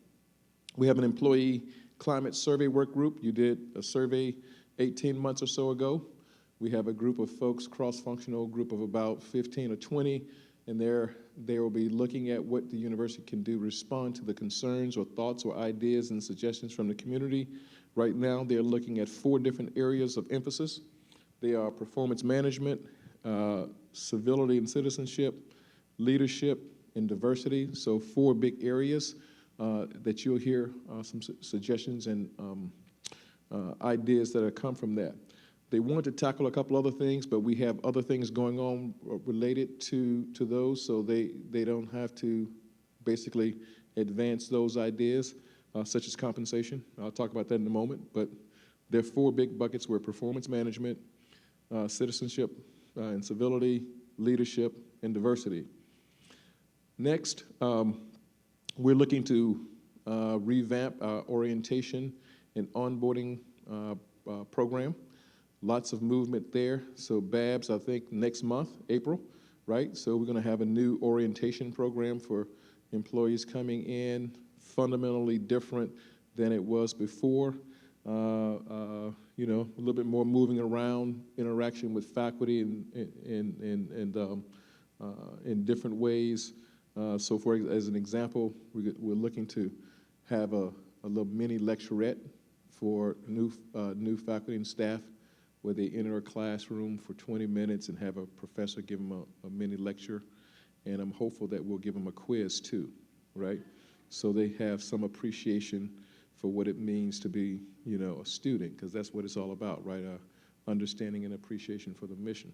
We have an employee climate survey work group. You did a survey 18 months or so ago. We have a group of folks, cross-functional group of about 15 or 20, and they will be looking at what the university can do to respond to the concerns or thoughts or ideas and suggestions from the community. Right now, they're looking at 4 different areas of emphasis. They are performance management, civility and citizenship, leadership, and diversity. So 4 big areas that you'll hear some suggestions and ideas that have come from that. They want to tackle a couple other things, but we have other things going on related to those, so they don't have to basically advance those ideas, such as compensation. I'll talk about that in a moment, but there are 4 big buckets where performance management, citizenship and civility, leadership, and diversity. Next, we're looking to revamp our orientation and onboarding program. Lots of movement there. So Babs, I think next month, April, right? So we're going to have a new orientation program for employees coming in, fundamentally different than it was before. You know, a little bit more moving around, interaction with faculty in different ways. So as an example, we're looking to have a little mini lecturette for new faculty and staff where they enter a classroom for 20 minutes and have a professor give them a mini lecture. And I'm hopeful that we'll give them a quiz too, right? So they have some appreciation for what it means to be, you know, a student, because that's what it's all about, right? Understanding and appreciation for the mission.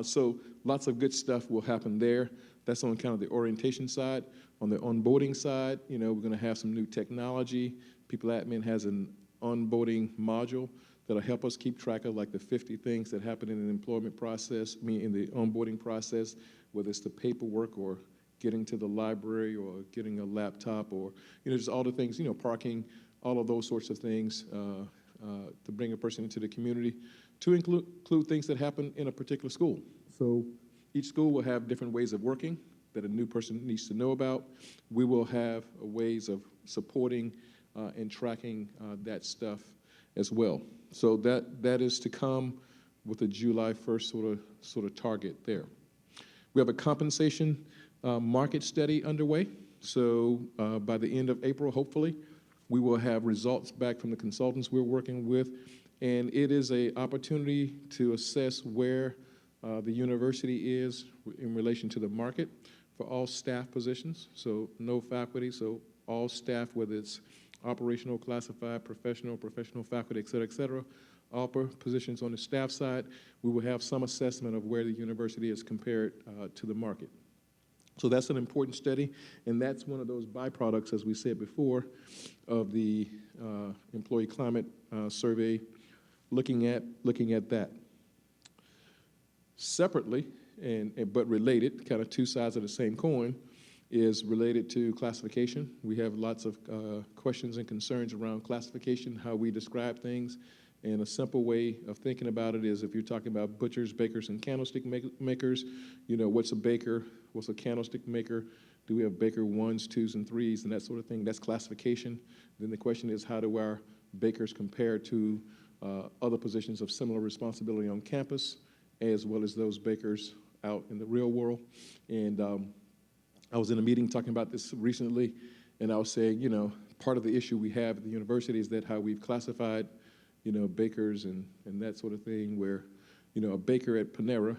So lots of good stuff will happen there. That's on kind of the orientation side. On the onboarding side, you know, we're going to have some new technology. People Admin has an onboarding module that'll help us keep track of like the 50 things that happen in an employment process, in the onboarding process, whether it's the paperwork or getting to the library or getting a laptop or, you know, just all the things, you know, parking, all of those sorts of things to bring a person into the community, to include things that happen in a particular school. So each school will have different ways of working that a new person needs to know about. We will have ways of supporting and tracking that stuff as well. So that is to come with a July 1st sort of target there. We have a compensation market study underway. So by the end of April, hopefully, we will have results back from the consultants we're working with. And it is an opportunity to assess where the university is in relation to the market for all staff positions. So no faculty, so all staff, whether it's operational, classified, professional faculty, et cetera, all positions on the staff side, we will have some assessment of where the university is compared to the market. So that's an important study, and that's one of those byproducts, as we said before, of the employee climate survey, looking at that. Separately, but related, kind of two sides of the same coin, is related to classification. We have lots of questions and concerns around classification, how we describe things. And a simple way of thinking about it is if you're talking about butchers, bakers, and candlestick makers, you know, what's a baker, what's a candlestick maker? Do we have baker 1s, 2s, and 3s, and that sort of thing? That's classification. Then the question is, how do our bakers compare to other positions of similar responsibility on campus, as well as those bakers out in the real world? And I was in a meeting talking about this recently, and I was saying, you know, part of the issue we have at the university is that how we've classified, you know, bakers and that sort of thing, where, you know, a baker at Panera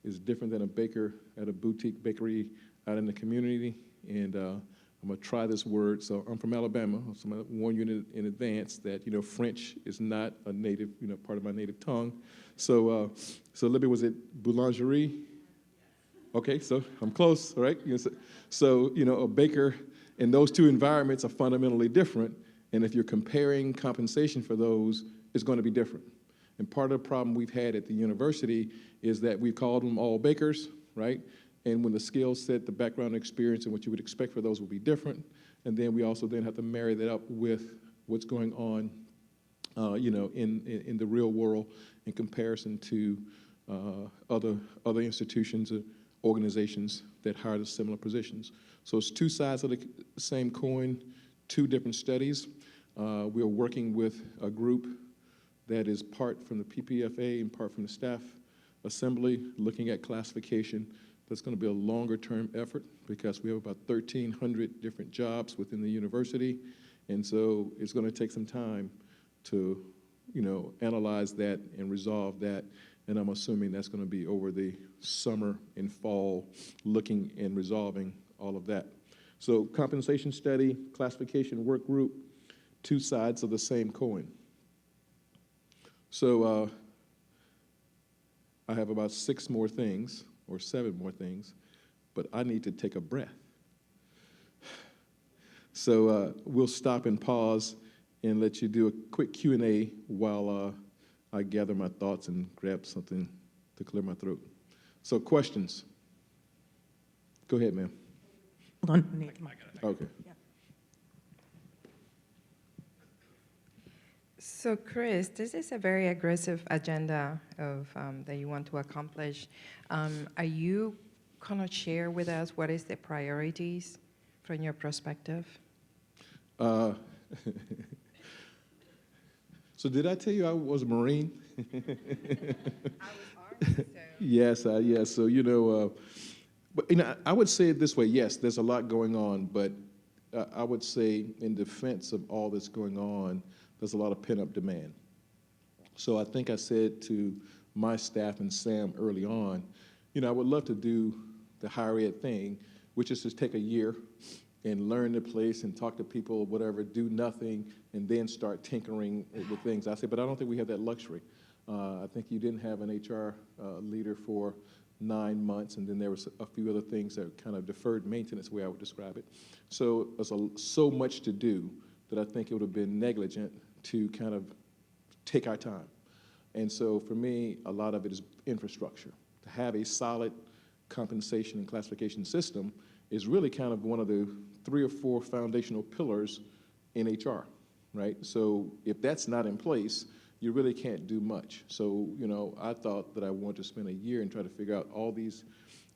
is different than a baker at a boutique bakery out in the community. And I'm gonna try this word. So I'm from Alabama, so I'm gonna warn you in advance that, you know, French is not a native, you know, part of my native tongue. So Libby, was it boulangerie? Okay, so I'm close, all right? So, you know, a baker in those two environments are fundamentally different. And if you're comparing compensation for those, it's going to be different. And part of the problem we've had at the university is that we called them all bakers, right? And when the skill set, the background experience, and what you would expect for those will be different. And then we also then have to marry that up with what's going on, you know, in the real world in comparison to other institutions or organizations that hire the similar positions. So it's two sides of the same coin, two different studies. We are working with a group that is part from the PPFA and part from the staff assembly, looking at classification. That's going to be a longer-term effort because we have about 1,300 different jobs within the university, and so it's going to take some time to, you know, analyze that and resolve that. And I'm assuming that's going to be over the summer and fall, looking and resolving all of that. So compensation study, classification work group, two sides of the same coin. So I have about 6 more things, or 7 more things, but I need to take a breath. So we'll stop and pause and let you do a quick Q&A while I gather my thoughts and grab something to clear my throat. So questions? Go ahead, ma'am. Hold on. Okay. Yeah. So, Chris, this is a very aggressive agenda of that you want to accomplish. Are you gonna share with us what is the priorities from your perspective? Uh, so did I tell you I was a Marine? I was armed, so. Yes. So but I would say it this way. Yes, there's a lot going on, but I would say in defense of all that's going on, there's a lot of pent-up demand. So I think I said to my staff and Sam early on, I would love to do the higher ed thing, which is just take a year and learn the place and talk to people, whatever, do nothing, and then start tinkering with things. I said, but I don't think we have that luxury. I think you didn't have an HR leader for 9 months, and then there was a few other things that kind of deferred maintenance, the way I would describe it. So there's so much to do that I think it would have been negligent to kind of take our time. And so for me, a lot of it is infrastructure. To have a solid compensation and classification system is really kind of one of the 3 or 4 foundational pillars in HR, right? So if that's not in place, you really can't do much. So, I thought that I wanted to spend a year and try to figure out all these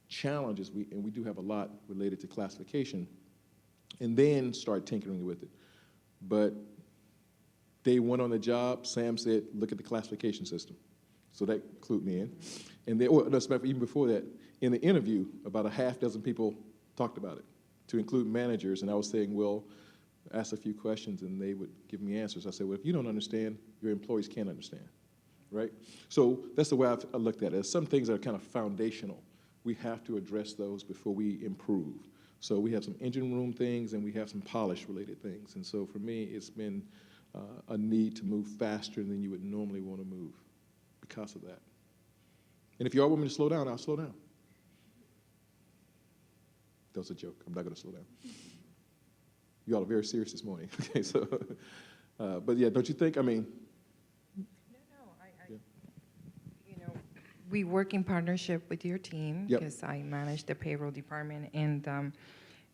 challenges, and we do have a lot related to classification, and then start tinkering with it. But day 1 on the job, Sam said, look at the classification system. So that clued me in. And then, even before that, in the interview, about a half dozen people talked about it, to include managers, and I was saying, well, ask a few questions and they would give me answers. I said, well, if you don't understand, your employees can't understand, right? So that's the way I looked at it. Some things that are kind of foundational. We have to address those before we improve. So we have some engine room things and we have some polish-related things. And so for me, it's been a need to move faster than you would normally want to move because of that. And if you all want me to slow down, I'll slow down. That was a joke. I'm not going to slow down. You all are very serious this morning. Okay, so, but yeah, don't you think? I mean, We work in partnership with your team Yep. because I manage the payroll department, and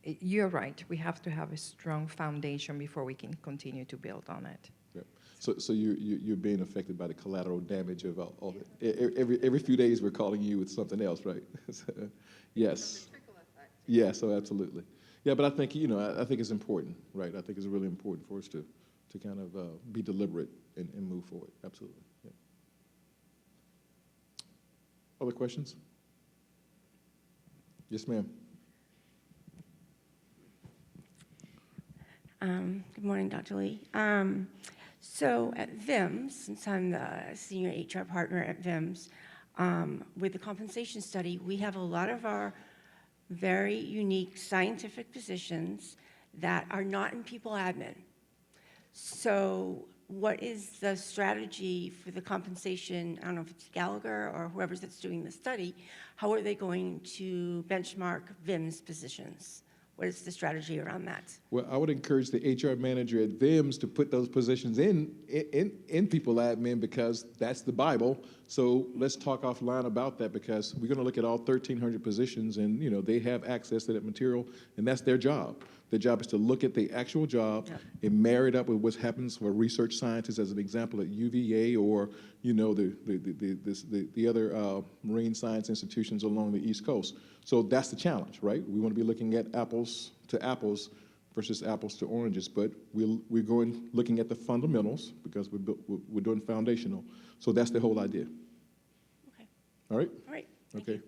you're right. We have to have a strong foundation before we can continue to build on it. yeah. So you're being affected by the collateral damage of all the, every few days we're calling you with something else, right? So, yes. Yeah. So absolutely. Yeah, but I think I think it's important, right? I think it's really important for us to kind of be deliberate and move forward. Absolutely. Yeah. Other questions? Yes, ma'am. Good morning, Dr. Lee. So at VIMS, since I'm the senior HR partner at VIMS, with the compensation study, we have a lot of our very unique scientific positions that are not in people admin. So what is the strategy for the compensation? I don't know if it's Gallagher or whoever's that's doing the study. How are they going to benchmark VIMS positions? What is the strategy around that? Well, I would encourage the HR manager at VIMS to put those positions in people admin because that's the Bible. So let's talk offline about that because we're going to look at all 1,300 positions and, they have access to that material and that's their job. Their job is to look at the actual job and marry it up with what happens for research scientists, as an example, at UVA or, the other marine science institutions along the East Coast. So that's the challenge, right? We want to be looking at apples to apples versus apples to oranges, but we're going looking at the fundamentals because we're doing foundational. So that's the whole idea. Okay. All right? All right. Okay.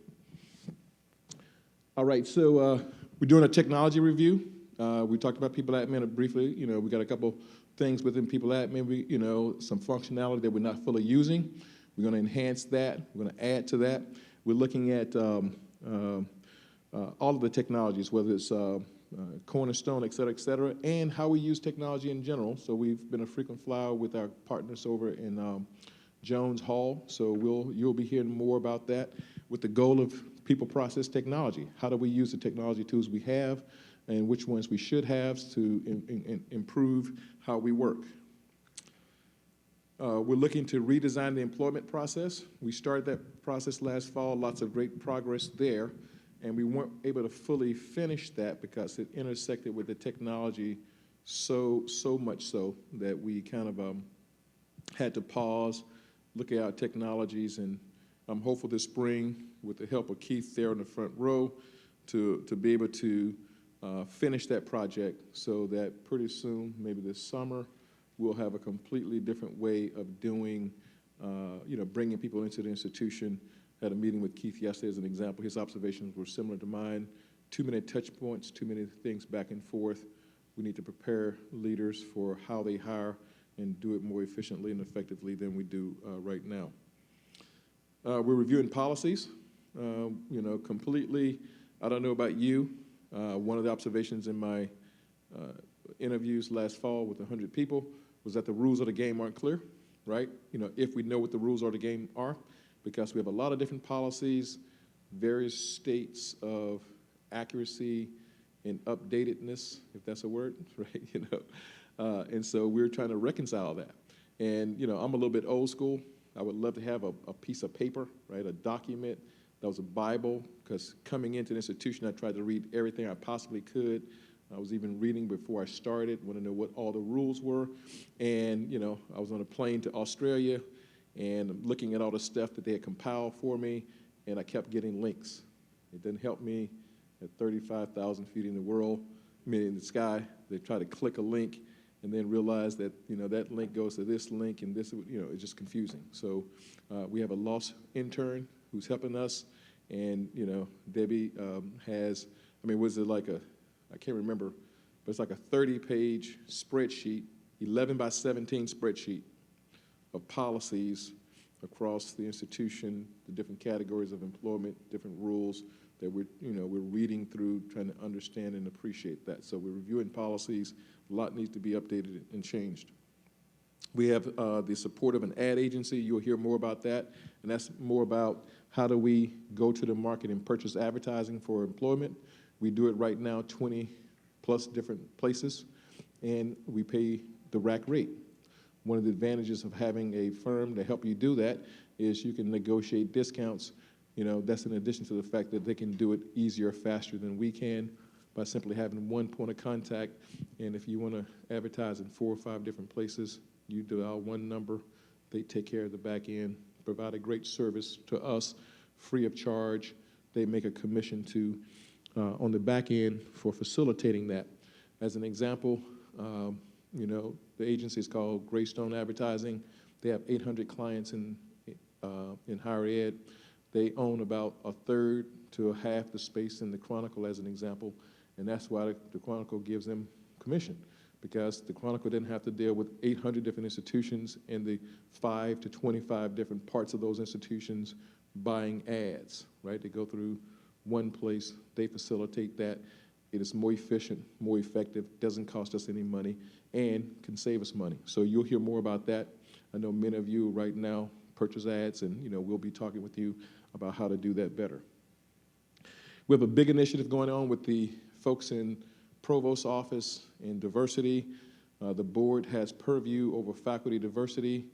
All right, so we're doing a technology review. We talked about people admin briefly. We got a couple things within people admin. Some functionality that we're not fully using. We're going to enhance that. We're going to add to that. We're looking at all of the technologies, whether it's Cornerstone, et cetera, and how we use technology in general. So we've been a frequent flyer with our partners over in Jones Hall. So you'll be hearing more about that with the goal of people process technology. How do we use the technology tools we have and which ones we should have to improve how we work. We're looking to redesign the employment process. We started that process last fall, lots of great progress there, and we weren't able to fully finish that because it intersected with the technology so much so that we kind of had to pause, look at our technologies, and I'm hopeful this spring, with the help of Keith there in the front row, to be able to finish that project so that pretty soon, maybe this summer, we'll have a completely different way of doing, bringing people into the institution. Had a meeting with Keith yesterday as an example. His observations were similar to mine. Too many touch points, too many things back and forth. We need to prepare leaders for how they hire and do it more efficiently and effectively than we do right now. We're reviewing policies, completely. I don't know about you. One of the observations in my interviews last fall with 100 people was that the rules of the game aren't clear, right? If we know what the rules of the game are, because we have a lot of different policies, various states of accuracy and updatedness, if that's a word, right? And so we're trying to reconcile that. And I'm a little bit old school. I would love to have a piece of paper, right, a document that was a Bible, because coming into the institution, I tried to read everything I possibly could. I was even reading before I started, want to know what all the rules were. And, I was on a plane to Australia, and I'm looking at all the stuff that they had compiled for me, and I kept getting links. It didn't help me at 35,000 feet in the sky. They try to click a link and then realize that, that link goes to this link, and this, it's just confusing. So we have a lost intern who's helping us, and, Debbie has, was it like I can't remember, but it's like a 30-page spreadsheet, 11 by 17 spreadsheet of policies across the institution, the different categories of employment, different rules that we're reading through, trying to understand and appreciate that. So we're reviewing policies. A lot needs to be updated and changed. We have the support of an ad agency. You'll hear more about that, and that's more about how do we go to the market and purchase advertising for employment. We do it right now 20-plus different places, and we pay the rack rate. One of the advantages of having a firm to help you do that is you can negotiate discounts. That's in addition to the fact that they can do it easier, faster than we can by simply having one point of contact. And if you want to advertise in 4 or 5 different places, you dial one number, they take care of the back end, provide a great service to us free of charge. They make a commission on the back end for facilitating that. As an example, the agency is called Greystone Advertising. They have 800 clients in higher ed. They own about a third to a half the space in the Chronicle, as an example, and that's why the Chronicle gives them commission, because the Chronicle didn't have to deal with 800 different institutions and the 5 to 25 different parts of those institutions buying ads, right? They go through one place, they facilitate that. It is more efficient, more effective, doesn't cost us any money, and can save us money. So you'll hear more about that. I know many of you right now purchase ads, and we'll be talking with you about how to do that better. We have a big initiative going on with the folks in Provost's office in diversity. The board has purview over faculty diversity,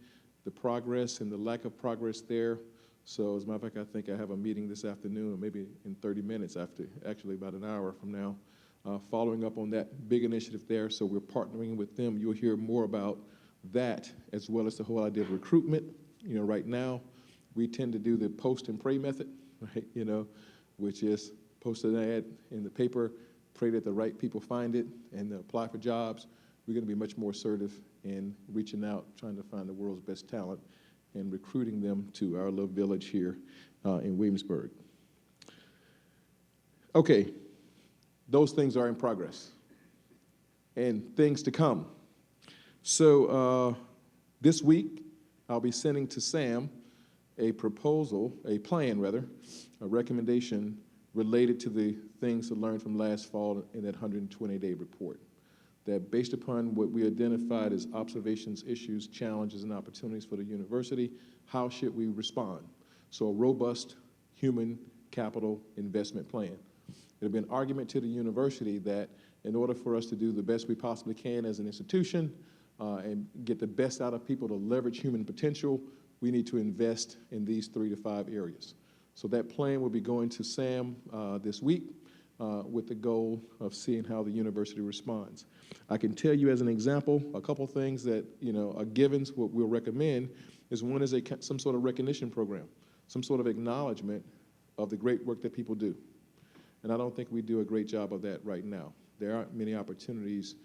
the progress and the lack of progress there. So as a matter of fact, I think I have a meeting this afternoon, or maybe in 30 minutes after, actually about an hour from now, following up on that big initiative there. So we're partnering with them. You'll hear more about that, as well as the whole idea of recruitment. Right now, we tend to do the post and pray method, right? Which is post an ad in the paper, pray that the right people find it, and apply for jobs. We're going to be much more assertive in reaching out, trying to find the world's best talent, and recruiting them to our little village here in Williamsburg. Okay, those things are in progress, and things to come. So this week, I'll be sending to Sam a recommendation related to the things to learn from last fall in that 120-day report. That based upon what we identified as observations, issues, challenges, and opportunities for the university, how should we respond? So a robust human capital investment plan. There'll be an argument to the university that in order for us to do the best we possibly can as an institution and get the best out of people to leverage human potential, we need to invest in these 3 to 5 areas. So that plan will be going to Sam this week. with the goal of seeing how the university responds. I can tell you as an example, a couple things that are givens. What we'll recommend is one is some sort of recognition program, some sort of acknowledgement of the great work that people do. And I don't think we do a great job of that right now. There aren't many opportunities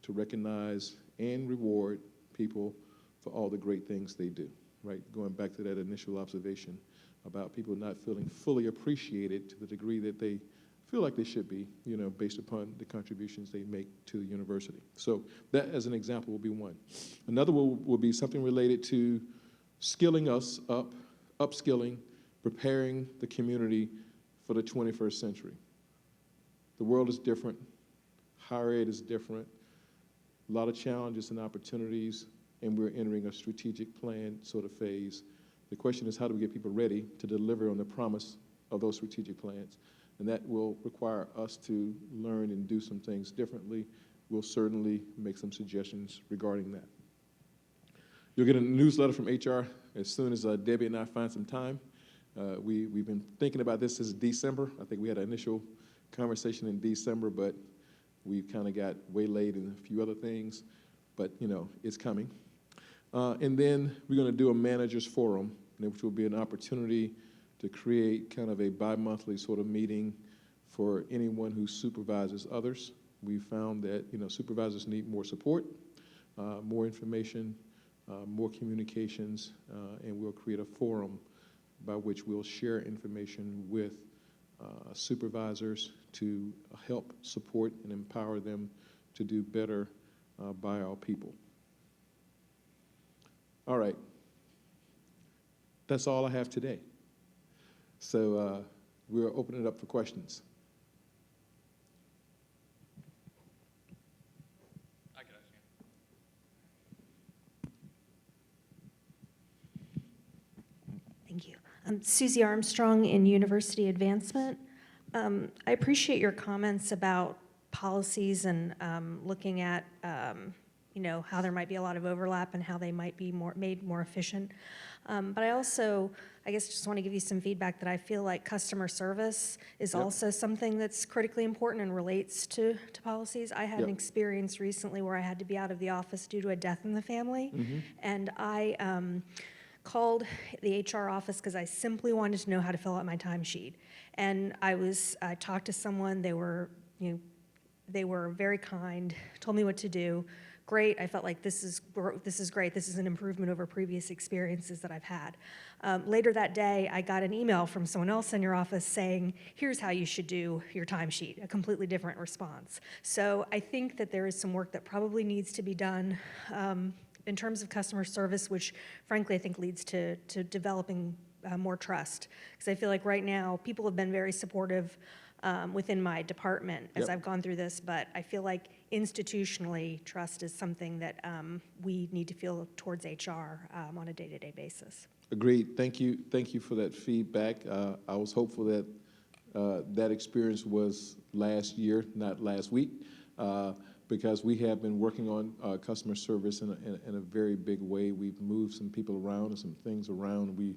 to recognize and reward people for all the great things they do, right? Going back to that initial observation about people not feeling fully appreciated to the degree that they feel like they should be, based upon the contributions they make to the university. So that, as an example, will be one. Another will be something related to skilling us up, upskilling, preparing the community for the 21st century. The world is different. Higher ed is different. A lot of challenges and opportunities, and we're entering a strategic plan sort of phase. The question is, how do we get people ready to deliver on the promise of those strategic plans? And that will require us to learn and do some things differently. We'll certainly make some suggestions regarding that. You'll get a newsletter from HR as soon as Debbie and I find some time. We've been thinking about this since December. I think we had an initial conversation in December, but we kind of got waylaid in a few other things. But, it's coming. And then we're going to do a managers forum, which will be an opportunity to create kind of a bi-monthly sort of meeting for anyone who supervises others. We found that, supervisors need more support, more information, more communications, and we'll create a forum by which we'll share information with supervisors to help support and empower them to do better by our people. All right. That's all I have today. So we'll open it up for questions. I can ask you. Thank you. I'm Susie Armstrong in University Advancement. I appreciate your comments about policies and looking at how there might be a lot of overlap and how they might be made more efficient. But I also, just want to give you some feedback that I feel like customer service is also something that's critically important and relates to policies. I had an experience recently where I had to be out of the office due to a death in the family, and I called the HR office because I simply wanted to know how to fill out my timesheet. And I talked to someone. They were very kind, told me what to do. Great. I felt like this is great. This is an improvement over previous experiences that I've had. Later that day, I got an email from someone else in your office saying, here's how you should do your timesheet, a completely different response. So I think that there is some work that probably needs to be done in terms of customer service, which frankly I think leads to developing more trust. Because I feel like right now people have been very supportive within my department as I've gone through this, but I feel like institutionally trust is something that we need to feel towards HR on a day-to-day basis. Agreed. Thank you for that feedback. I was hopeful that that experience was last year, not last week, because we have been working on customer service in a very big way. We've moved some people around and some things around. We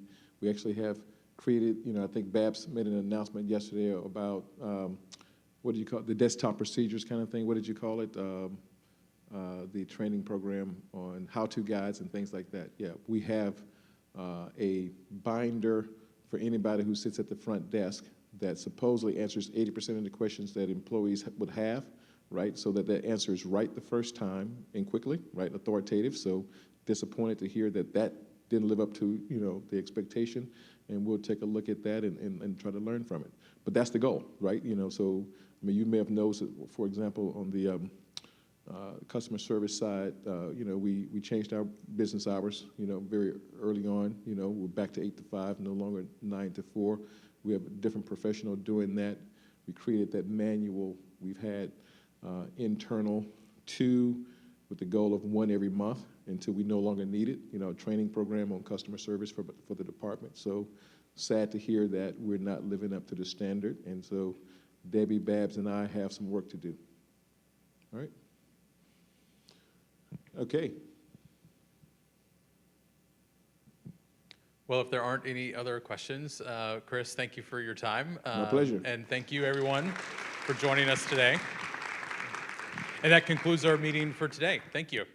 actually have created, I think Babs made an announcement yesterday about, what do you call it, the desktop procedures kind of thing. What did you call it? The training program on how-to guides and things like that. Yeah, we have a binder for anybody who sits at the front desk that supposedly answers 80% of the questions that employees would have, right? So that answer is right the first time and quickly, right? Authoritative. So disappointed to hear that didn't live up to, the expectation. And we'll take a look at that and try to learn from it. But that's the goal, right? So, you may have noticed, for example, on the customer service side, we changed our business hours, very early on. We're back to 8 to 5, no longer 9 to 4. We have a different professional doing that. We created that manual. We've had internal 2 with the goal of 1 every month until we no longer need it, a training program on customer service for the department. So sad to hear that we're not living up to the standard. And so Debbie, Babs, and I have some work to do. All right? Okay. Well, if there aren't any other questions, Chris, thank you for your time. My pleasure. And thank you, everyone. for joining us today. And that concludes our meeting for today. Thank you.